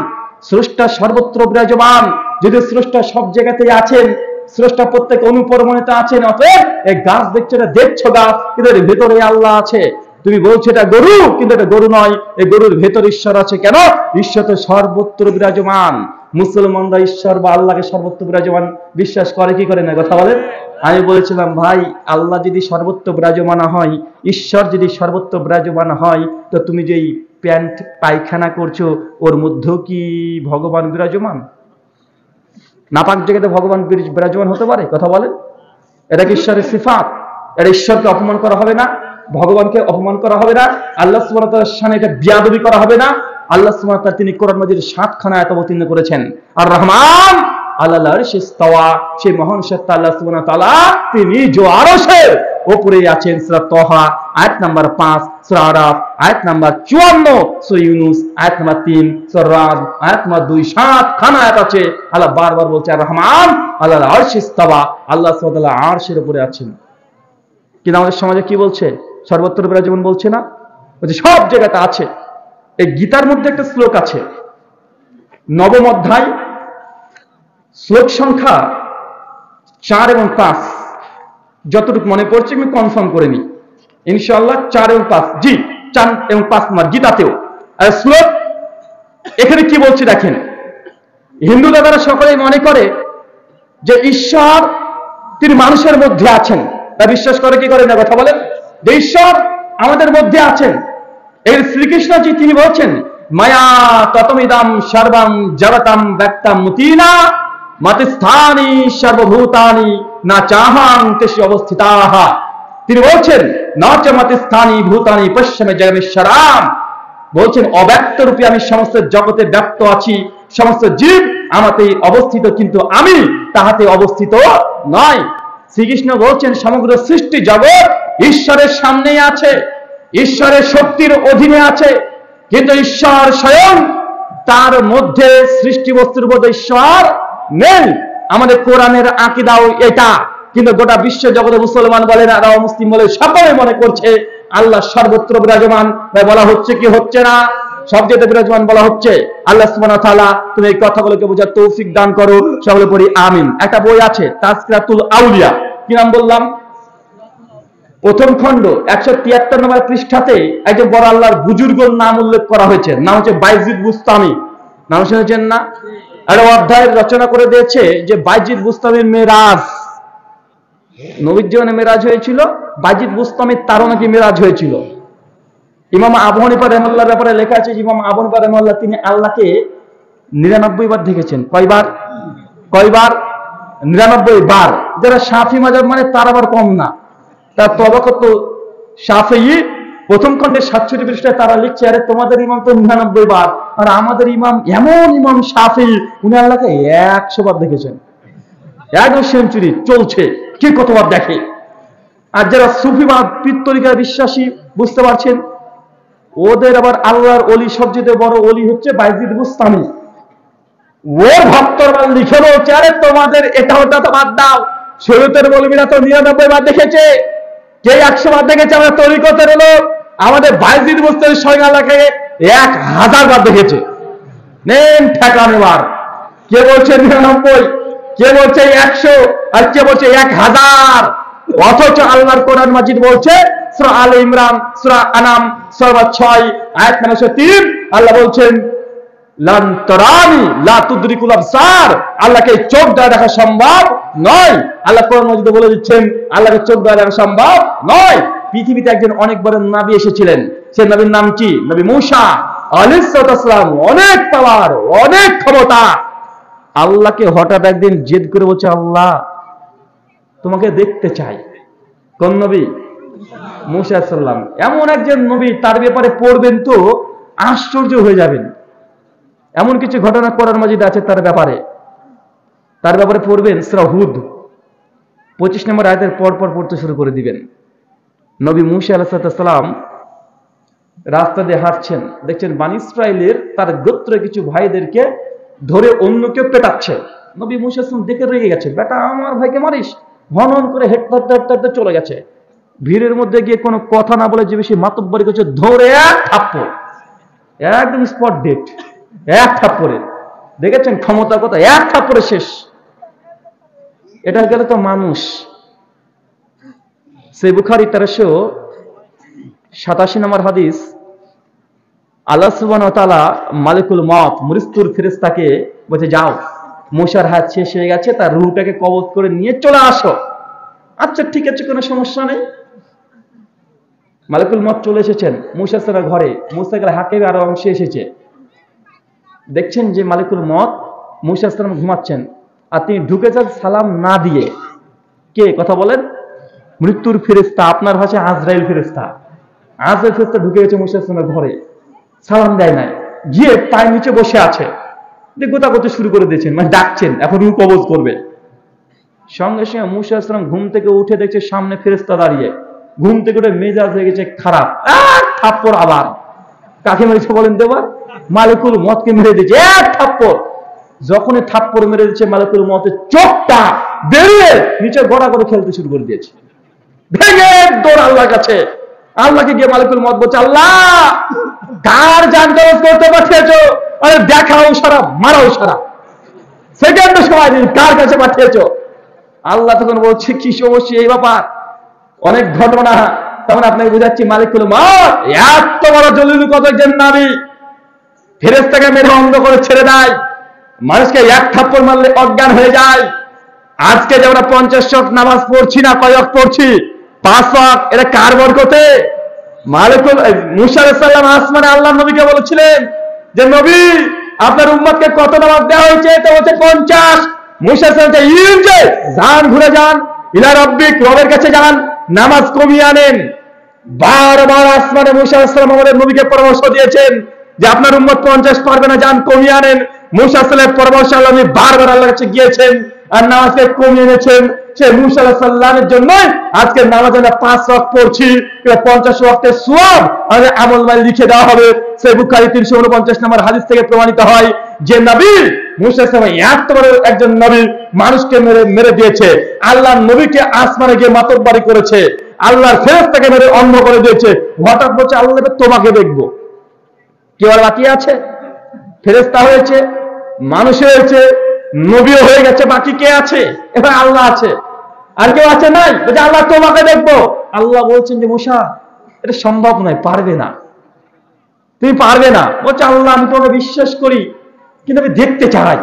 স্রষ্টা সর্বত্র বিরাজমান। যদি স্রষ্টা সব জায়গাতেই আছেন, স্রষ্টা প্রত্যেক অনুপরমাণুতে আছেন, অতএব এই গাছ দেখছো, এটা দেখছো গাছ, কিন্তু এর ভেতরে আল্লাহ আছে। তুমি বলছো এটা গরু, কিন্তু এটা গরু নয়, এই গরুর ভেতর ঈশ্বর আছে। কেন? ঈশ্বর তো সর্বত্র বিরাজমান। মুসলমানরা ঈশ্বর বা আল্লাহকে সর্বত্র বিরাজমান বিশ্বাস করে কি করে না? কথা বলেন। আমি বলেছিলাম ভাই, আল্লাহ যদি সর্বত্র বিরাজমান হয়, ঈশ্বর যদি সর্বত্র বিরাজমান হয়, তো তুমি যেই প্যান্ট পায়খানা করছো ওর মধ্যেও কি ভগবান বিরাজমান? নাপাক জায়গাতে ভগবান বিরাজমান হতে পারে? কথা বলেন। এটা কি ঈশ্বরের সিফাত? এটা ঈশ্বরকে অপমান করা হবে না? ভগবানকে অপমান করা হবে না? আল্লাহ সুবহানাহু ওয়া তাআলার শানে এটা বিয়াদবি করা হবে না? আল্লাহ সুবহানাহু ওয়া তাআলা তিনি কোরআন মাজিদের 7 খানা আয়াত অবতীর্ণ করেছেন। আর রহমান আলাল আরশি ইস্তাওয়া, সেই মহান সত্তা আল্লাহ সুবহানাহু ওয়া তাআলা তিনি যে আরশের উপরে আছেন। সূরা তাহা আয়াত নাম্বার 5, সূরা আরাফ আয়াত নাম্বার 54, সূরা ইউনূস আয়াত নাম্বার 3, সূরা রাদ আয়াত নাম্বার 2, 7 খানা আয়াত আছে। আল্লাহ বারবার বলছে আর রহমান আলাল আরশি ইস্তাওয়া, আল্লাহ সুবহানাহু ওয়া তাআলা আরশের উপরে আছেন। কিন্তু আমাদের সমাজে কি বলছে? সর্বত্র বিরাজমান বলছে না, বলছে সব জায়গাতে আছে। এই গীতার মধ্যে একটা শ্লোক আছে, 9ম অধ্যায়, শ্লোক সংখ্যা 4 এবং 5, যতটুকু মনে পড়ছে আমি কনফার্ম করে নি, ইনশাআল্লাহ 4 এবং 5, জি 4 এবং 5 নম্বর গীতাতেও শ্লোক। এখানে কি বলছে দেখেন, হিন্দু দাদারা সকলেই মনে করে যে ঈশ্বর তিনি মানুষের মধ্যে আছেন। তা বিশ্বাস করে কি করে না? কথা বলেন। যে ঈশ্বর আমাদের মধ্যে আছেন। এই শ্রীকৃষ্ণজি তিনি বলছেন মায়া ততমিদম সর্বং জগতম ব্যক্তম মুতিনা মতিস্থানি সর্বভূতানি না চাহাং তেষু অবস্থিতাহ। তিনি বলছেন না চ মতিস্থানি ভূতানি পশ্যমে জগমেশ্বরাম, বলছেন অব্যক্ত রূপে আমি সমস্ত জগতে ব্যক্ত আছি, সমস্ত জীব আমাতে অবস্থিত, কিন্তু আমি তাহাতে অবস্থিত নয়। শ্রীকৃষ্ণ বলছেন সমগ্র সৃষ্টি জগৎ ঈশ্বরের সামনেই আছে, ঈশ্বরের শক্তির অধীনে আছে, কিন্তু ঈশ্বর স্বয়ং তার মধ্যে সৃষ্টি বস্তুর মধ্যে ঈশ্বর নেই। আমাদের কোরআনের আকীদাও এটা, কিন্তু গোটা বিশ্ব জগতে মুসলমান বলেন আর মুসলিম বলে সকলে মনে করছে আল্লাহ সর্বত্র বিরাজমান। বলা হচ্ছে কি হচ্ছে না? সব জায়গাতে বিরাজমান বলা হচ্ছে। আল্লাহ সুবহানাহু ওয়া তাআলা তুমি এই কথাগুলোকে বোঝার তৌফিক দান করো। সকলে পড়ি আমিন। একটা বই আছে তাজকিরাতুল আউলিয়া, কি নাম বললাম? প্রথম খণ্ড 173 নম্বর পৃষ্ঠাতে একজন বড় আল্লাহর বুজুর্গর নাম উল্লেখ করা হয়েছে, নাম হচ্ছে বাইজিদ বুস্তামি। নাম শুনেছেন না? একটা অধ্যায়ের রচনা করে দিয়েছে যে বাইজিদ বুস্তামির মেরাজ, নবীর জীবনে মেরাজ হয়েছিল, বাইজিদ বুস্তামির তারও নাকি মেরাজ হয়েছিল। ইমাম আবু হানিফা রাহিমাহুল্লাহর ব্যাপারে লেখা আছে ইমাম আবু হানিফা রাহিমাহুল্লাহ তিনি আল্লাহকে 99 বার দেখেছেন। কয়বার? 99 বার। যারা শাফি মাযহাব মানে তার আবার কম না, তার তবাকাত শাফিঈ প্রথম খণ্ডে 67 পৃষ্ঠায় তারা লিখছে আরে তোমাদের ইমাম তো 99 বার, আর আমাদের ইমাম এমন ইমাম শাফিঈ উনি আল্লাহকে 100 বার দেখেছেন। একদম সেঞ্চুরি চলছে, কি কতবার দেখে। আর যারা সুফিবাদ পীরতরিকা বিশ্বাসী বুঝতে পারছেন, ওদের আবার আল্লাহর ওলি সবচেয়ে বড় ওলি হচ্ছে বাইজিদ বুস্তামি। ওর ভক্তরা লিখে বলছে আরে তোমাদের এটা ওটা তো বাদ দাও, শরীয়তের মৌলবীরা তো 99 বার দেখেছে, কে 100 বার দেখেছে? আমরা তরিকতের লোক, আমাদের বাইজিদ বুস্তামি স্বয়ং আল্লাহকে 1000 বার দেখেছে। নেন ঠেকান এবার, কে বলছে 99, কে বলছে 100, আর কে বলছে 1000। অথচ আল্লাহর কোরআন মাজিদ বলছে সূরা আলে ইমরান সূরা আনাম সূরা 6 আয়াত নম্বর 3, আল্লাহ বলছেন লান তারানি লা তুদরিকুল আবসার, আল্লাহকে চোখ দ্বারা দেখা সম্ভব নয়। আল্লাহ কোরআন মাজিদে বলে দিচ্ছেন আল্লাহকে চোখ দ্বারা দেখা সম্ভব নয়। পৃথিবীতে একজন অনেক বড় নবী এসেছিলেন, সেই নবীর নাম কি? নবী মূসা আলাইহিস সালাম। অনেক পাওয়ার, অনেক ক্ষমতা। আল্লাহকে হঠাৎ একদিন জেদ করে বলছে আল্লাহ তোমাকে দেখতে চাই। কোন নবী? মূসা আলাইহিস সালাম। এমন একজন নবী, তার ব্যাপারে পড়বেন তো আশ্চর্য হয়ে যাবেন। এমন কিছু ঘটনা কোরআন মাজিদে আছে তার ব্যাপারে পড়বেন। সূরা হুদ 25 নম্বর আয়াতের পর পড়তে শুরু করে দিবেন। নবী মূসা আলাইহিস সালাম রাস্তা দিয়ে হাঁটছেন, দেখছেন বনি ইসরাইলের তার গোত্রের কিছু ভাইদেরকে ধরে অন্য কেউ পেটাচ্ছে। নবী মূসা আলাইহিস সালাম দেখে রেগে গেছে, বেটা আমার ভাইকে মারিস, হনন করে হেঁটতে চলে গেছে। ভিড়ের মধ্যে গিয়ে কোনো কথা না বলে যে বেশি মাতব্বরি করছে, ধরে এক থাপ্পড়, একদম স্পট ডেট, এক থাপ্পড়ে। দেখেছেন ক্ষমতার কথা, এক থাপ্পড়ে শেষ। এটা গেলে তো মানুষ। সেই বুখারী 1387 নম্বর হাদিস, আল্লাহ সুবহানাহু ওয়া তাআলা মালিকুল মউত মৃত্যুর ফেরেশতাকে বলছে যাও, মূসার হাত শেষ হয়ে গেছে, তার রূহটাকে কবজ করে নিয়ে চলে আসো। আচ্ছা ঠিক আছে, কোনো সমস্যা নেই। মালিকুল মউত চলে এসেছেন মূসা সালার ঘরে। মূসা গেলে হাকিমের আরো অংশে এসেছে। দেখছেন যে মালিকুল মউত মূসা সালাম ঘুমাচ্ছেন, আর তিনি ঢুকে যান সালাম না দিয়ে। কে কথা বলেন? মৃত্যুর ফেরেশতা, আপনার ভাষায় আজরাইল ফেরেশতা। আজরাইল ফেরেশতা ঢুকে গেছে মূসা সালামের ঘরে, সালাম দেয় নাই, গিয়ে পায়ের নিচে বসে আছে। গোতাগতি শুরু করে দিয়েছেন, মানে ডাকছেন এখন রূহ কবজ করবে। সঙ্গে সঙ্গে মূসা সালাম ঘুম থেকে উঠে দেখছে সামনে ফেরেশতা দাঁড়িয়ে। ঘুম থেকে উঠে মেজাজ হয়ে গেছে খারাপ, থাপ্পড় আবার। কাকে মেরেছে বলেন তো? এবার মালিকুল মউতকে মেরে দিয়েছে এক থাপ্পড়। যখনই থাপ্পড় মেরে দিচ্ছে মালিকুল মউতের চোখটা বেরিয়ে নিচে গড়া করে খেলতে শুরু করে দিয়েছে। ভেঙে দৌড় আল্লাহর কাছে। আল্লাহকে গিয়ে মালিকুল মউত বলছে আল্লাহ কার জান কবজ করতে পাঠিয়েছো? আরে দেখাও সারা, মারাও সারা, সেকেন্ডে সময় দিন, কার কাছে পাঠিয়েছো? আল্লাহ তখন বলছে কি সমস্যা এই ব্যাপার, অনেক ঘটনা। তখন আপনাকে বুঝাচ্ছি মালিকুল মউত এত বড় জলিল কত একজন নবী, ফেরেশতাকে মেরে অন্ধ করে ছেড়ে দেয়, মানুষকে এক থাপ্পড় মারলে অজ্ঞান হয়ে যায়। আজকে যে আমরা 50 ওয়াক্ত নামাজ পড়ছি না, কয় ওয়াক্ত পড়ছি? 5 ওয়াক্ত। এটা কার বরকতে? মালিকুল মূসা আলাইহিস সালাম আসমানে আল্লাহর নবীকে বলেছিলেন যে নবী আপনার উম্মতকে কত নামাজ দেওয়া হয়েছে? তো বলছে 50। মূসা আলাইহিস সালাম যে যান, ঘুরে যান, ইলা রাব্বিক, রবের কাছে যান, নামাজ কমিয়ে আনেন। বারবার আসমানে মূসা আলাইহিস সালাম আমাদের নবীকে পরামর্শ দিয়েছেন যে আপনার উম্মত 50 পারবে না, যান কমিয়ে আনেন। মূসা আলাইহিস সালামের পরামর্শ আল্লাহ নবী বারবার আল্লাহর কাছে গিয়েছেন আর নামাজকে কমিয়ে এনেছেন। সে মূসা আলাইহিস সালামের জন্য আজকে নামাজ আমরা 5 ওয়াক্ত পড়ছি, 50 ওয়াক্তের সওয়াব আমাদের আমলনামায় লিখে দেওয়া হবে। সহিহ বুখারী 349 নম্বর হাদিস থেকে প্রমাণিত হয় যে নবী মূসা আলাইহিস সালাম এত বড় একজন নবী, মানুষকে মেরে দিয়েছে, আল্লাহর নবীকে আসমানে গিয়ে মাতব্বরি করেছে, আল্লাহর ফেরেশতাকে মেরে অন্ধ করে দিয়েছে। হঠাৎ বলছে আল্লাহ তোমাকে দেখবো। কি আর বাকি আছে? ফেরেশতা হয়েছে, মানুষ হয়েছে, নবীও হয়ে গেছে, বাকি কে আছে? এবার আল্লাহ আছে, আর কেউ আছে? নাই। বলছে আল্লাহ তোমাকে দেখবো। আল্লাহ বলছেন যে মূসা এটা সম্ভব নয়, পারবে না, তুমি পারবে না। বলছে আল্লাহ আমি তোমাকে বিশ্বাস করি, কিন্তু আমি দেখতে চাই,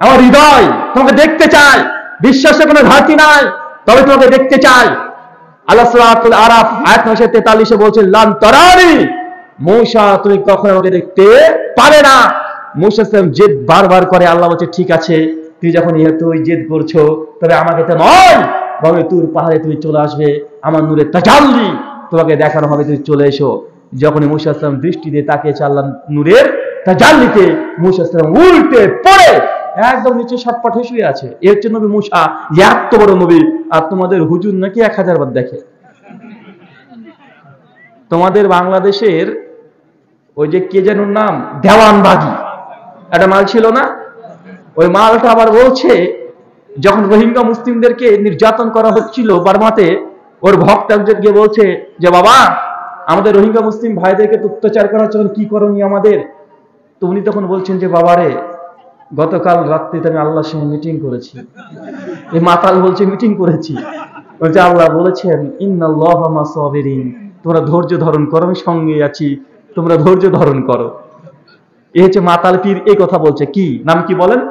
আমার হৃদয় তোমাকে দেখতে চাই, বিশ্বাসের কোনো ঘাটতি নাই, তবে তোমাকে দেখতে চাই। আল্লাহ সূরাতুল আরাফ আয়াত 43 বলছেন লান তারানি, মূসা তুমি কখনো আমাকে দেখতে পাবে না। মূসা সালাম জেদ বারবার করে। আল্লাহ বলছে ঠিক আছে, তুই যখন তুই জেদ করছো, তবে আমাকে তো নয়, বরং তুর পাহাড়ে তুমি চলে আসবে, আমার নূরের তাজাল্লি তোমাকে দেখানো হবে, তুমি চলে এসো। যখনই মূসা সালাম দৃষ্টি দিয়ে তাকিয়েছে আল্লাহ নূরের তাজাল্লিতে, মূসা সালাম উল্টে পড়ে একদম নিচে সটপট হয়ে শুয়ে আছে। এর জন্য নবী মূসা এত বড় নবী, আর তোমাদের হুজুর নাকি 1000 বার দেখে। তোমাদের বাংলাদেশের ওই যে কে যেন নাম দেওয়ানবাগি একটা মাল ছিল না, ওই মালটা আবার বলছে যখন রোহিঙ্গা মুসলিমদেরকে নির্যাতন করা হচ্ছিল বার্মাতে, ওর ভক্তদের গিয়ে বলছে যে বাবা আমাদের রোহিঙ্গা মুসলিম ভাইদেরকে অত্যাচার করার জন্য কি করণীয় আমাদের? তো উনি তখন বলছেন যে বাবারে, গতকাল রাত্রিতে আমি আল্লাহর সঙ্গে মিটিং করেছি। এই মাতাল বলছে মিটিং করেছি, বলছে আল্লাহ বলেছেন ইন্নাল্লাহা মা সাবিরিন, তোমরা ধৈর্য ধারণ করো, আমি সঙ্গে আছি, তোমরা ধৈর্য ধারণ করো। এই হচ্ছে মাতাল পীর, এই কথা বলছে। কি নাম কি বলেন?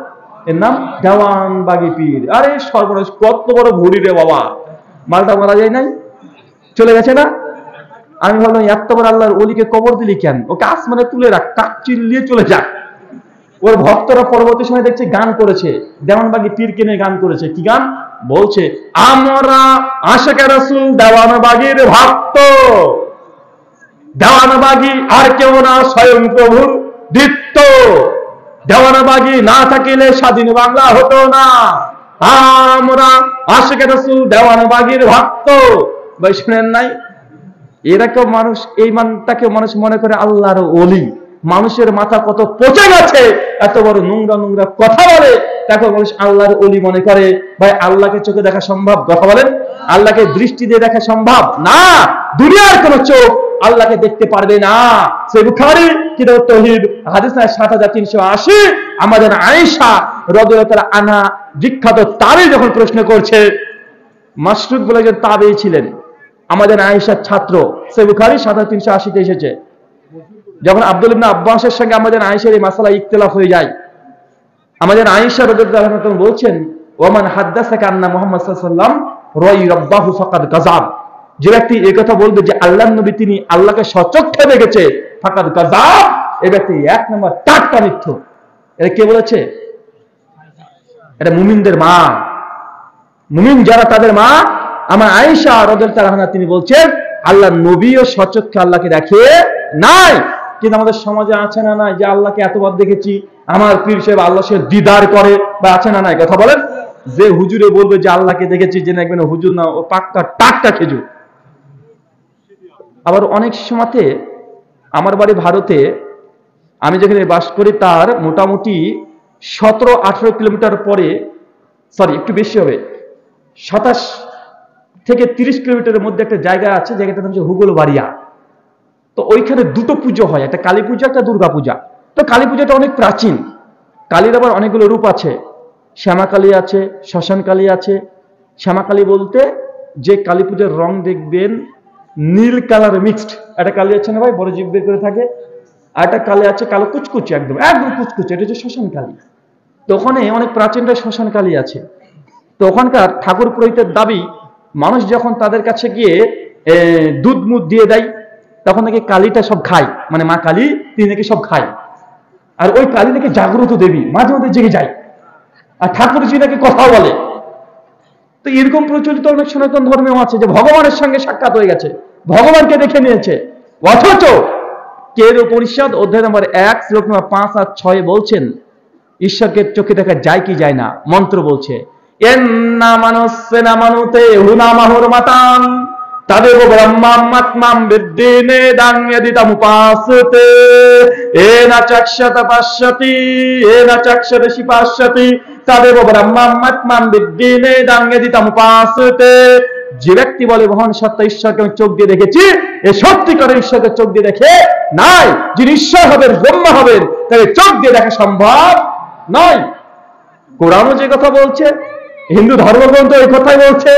এর নাম দেওয়ানবাগী পীর। আরে সর্বনাশ, কত বড় ভুড়ি রে বাবা, মালটা মারা যায় নাই, চলে গেছে না? আমি ভাবলাম এত বড় আল্লাহর ওলিকে কবর দিলি কেন? ওকে আসমানে তুলে রাখ, কাক চিল্লিয়ে চলে যাক। ওর ভক্তরা পরবর্তী সময় দেখছে গান করেছে, দেওয়ানবাগী পীরকে নিয়ে গান করেছে। কি গান বলছে? আমরা আশিকে রাসূল দেওয়ানবাগীর ভক্ত, দেওয়ানবাগী আর কেউ না, স্বয়ং প্রভুর দীপ্ত, দেওয়ানবাগী না থাকিলে স্বাধীন বাংলা হতো না। আমরা আশিকে রাসূল দেওয়ানবাগীর ভক্ত। ভাই শুনেন নাই? এরকম মানুষ, এই মানটাকে মানুষ মনে করে আল্লাহর ওলি। মানুষের মাথা কত পচে গেছে, এত বড় নোংরা নোংরা কথা বলে, তাকে মানুষ আল্লাহর ওলি মনে করে। ভাই আল্লাহকে চোখে দেখা সম্ভব? কথা বলেন, আল্লাহকে দৃষ্টি দিয়ে দেখা সম্ভব না। দুনিয়ার কোন চোখ আল্লাহকে দেখতে পারবে না। সহিহ বুখারী কিতাব তাওহীদ হাদিস 7380, আমাদের আয়েশা রাদিয়াল্লাহু তাআলা আনহা বিখ্যাত তাবী যখন প্রশ্ন করছে, মাসরুক বলে একজন তাবী ছিলেন, আমাদের আয়েশার ছাত্র, সহিহ বুখারী 7380 তে এসেছে। যখন আব্দুল ইবনে আব্বাসের সঙ্গে আমাদের আয়েশার এই মাসালা ইখতিলাফ হয়ে যায়, আমাদের আয়েশা রাদিয়াল্লাহু আনহা বলছেন, ওমান হাদাসাকা আন্না মুহাম্মদ সাল্লাল্লাহু আলাইহি ওয়াসাল্লাম রাই রাব্বাহু ফাকাদ গাযাব, যে ব্যক্তি এই কথা বলবে যে আল্লাহর নবী তিনি আল্লাহকে সচক্ষে দেখেছে, ফাকাদ গাযাব, এই ব্যক্তি এক নম্বর টাটকা মিথ্যুক। এটা কে বলেছে? এটা মুমিনদের মা, মুমিন যারা তাদের মা আমার আয়েশা রাদিয়াল্লাহু আনহা, তিনি বলছেন আল্লাহর নবীও সচক্ষে আল্লাহকে দেখে নাই। কিন্তু আমাদের সমাজে আছে না নাই যে আল্লাহকে এতবার দেখেছি, আমার পীর সাহেব আল্লাহর সাথে দিদার করে, বা আছে না নাই? কথা বলেন। যে হুজুরে বলবে যে আল্লাহকে দেখেছি, যে দেখবেন হুজুর না, ও পাক্কা টাটকা খেজুর। আবার অনেক সময়তে আমার বাড়ি ভারতে, আমি যেখানে বাস করি তার মোটামুটি 17-18 কিলোমিটার পরে, সরি একটু বেশি হবে, 27 থেকে 30 কিলোমিটারের মধ্যে একটা জায়গা আছে, জায়গাটার নাম হচ্ছে হুগলবাড়িয়া। তো ওইখানে দুটো পুজো হয়, একটা কালী পূজা, একটা দুর্গা পূজা। তো কালী পূজাটা অনেক প্রাচীন, কালীর আবার অনেকগুলো রূপ আছে। শ্যামা কালী আছে, শ্মশান কালী আছে। শ্যামা কালী বলতে যে কালী পূজার রং দেখবেন নীল কালার মিক্সড, একটা কালী আছে না ভাই, বড় জিভ বের করে থাকে, আর একটা কালী আছে কালো কুচকুচে, একদম একদম কুচকুচে, এটা হচ্ছে শ্মশান কালী। তো ওখানে অনেক প্রাচীনটা শ্মশান কালী আছে। তো ওখানকার ঠাকুর পুরোহিতের দাবি, মানুষ যখন তাদের কাছে গিয়ে দুধ মুধ দিয়ে দেয়, তখন নাকি কালীটা সব খায়, মানে মা কালী তিনি নাকি সব খায়। আর ওই কালী নাকি জাগ্রত দেবী, মাঝে মাঝে জেগে যায়, আর ঠাকুরজি নাকি কথা বলে। তো এরকম প্রচলিত অনেক সনাতন ধর্মেও আছে যে ভগবানের সঙ্গে সাক্ষাৎ হয়ে গেছে, ভগবানকে দেখে নিয়েছে। অথচ কের উপনিষদ অধ্যায় নম্বর 1 শ্লোক নম্বর 5 আর 6 বলছেন ঈশ্বরকে চোখে দেখা যায় কি যায় না। মন্ত্র বলছে, এন্না মানুসেনা মানুতে হুনা মাহুর মাতান তাদেব ব্রহ্মাত্মাম বিদ্দিনে দাঙ্গেদিতামুপাসতে এনা চক্ষত পশ্যতি এনা চক্ষত শিপাশ্যতি তাদেব ব্রহ্মাত্মাম বিদ্দিনে দাঙ্গেদিতামুপাসতে। যে ব্যক্তি বলে মহান সত্তা ঈশ্বরকে আমি চোখ দিয়ে দেখেছি, এ সত্যিকারের ঈশ্বরকে চোখ দিয়ে দেখে নাই। যিনি ঈশ্বর হবেন, ব্রহ্মা হবেন, তাকে চোখ দিয়ে দেখা সম্ভব নয়। কোরআনও যে কথা বলছে, হিন্দু ধর্মগ্রন্থ এই কথাই বলছে,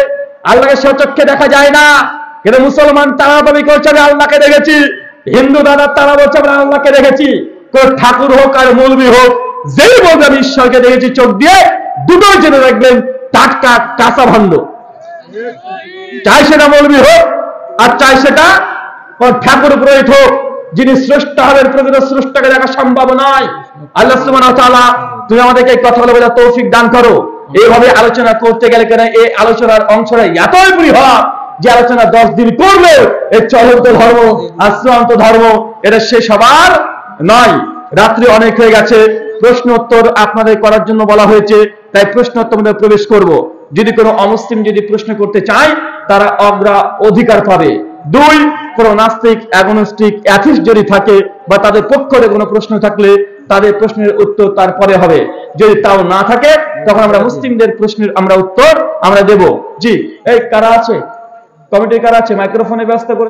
আল্লাহকে সচক্ষে দেখা যায় না। কিন্তু মুসলমান তারা দাবি করছে আমি আল্লাহকে দেখেছি, হিন্দু দাদা তারা বলছে আমরা আল্লাহকে দেখেছি। কোন ঠাকুর হোক আর মৌলবি হোক, যেই বলবে আমি ঈশ্বরকে দেখেছি চোখ দিয়ে, দুটোই জেনে রাখবেন টাটকা কাঁচা ভণ্ড। চাই সেটা মৌলবি হোক আর চাই সেটা ঠাকুর পুরোহিত হোক, যিনি স্রষ্টা হবেন, প্রকৃত স্রষ্টাকে দেখা সম্ভব নয়। আল্লাহ সুবহানাহু ওয়া তাআলা তুমি আমাদেরকে এই কথাগুলো বোঝার তৌফিক দান করো। এইভাবে আলোচনা করতে গেলে কেন এই আলোচনার অংশটা এতই বৃহৎ যে আলোচনা 10 দিন করলে এই চলন্ত ধর্ম আর চূড়ান্ত ধর্ম এটা শেষ হবার নয়। রাত্রি অনেক হয়ে গেছে, প্রশ্ন উত্তর আপনাদের করার জন্য বলা হয়েছে, তাই প্রশ্ন উত্তর মধ্যে প্রবেশ করব। যদি কোনো অমুসলিম যদি প্রশ্ন করতে চায় তারা অধিকার পাবে। 2, কোন নাস্তিক, অ্যাগনস্টিক, অ্যাথিস্ট যদি থাকে বা তাদের পক্ষে কোনো প্রশ্ন থাকলে তাদের প্রশ্নের উত্তর তারপরে হবে। যদি তাও না থাকে তখন আমরা মুসলিমদের প্রশ্নের উত্তর আমরা দেব। জি, এই কারা আছে কমিটির, কারা আছে মাইক্রোফোনে ব্যস্ত করে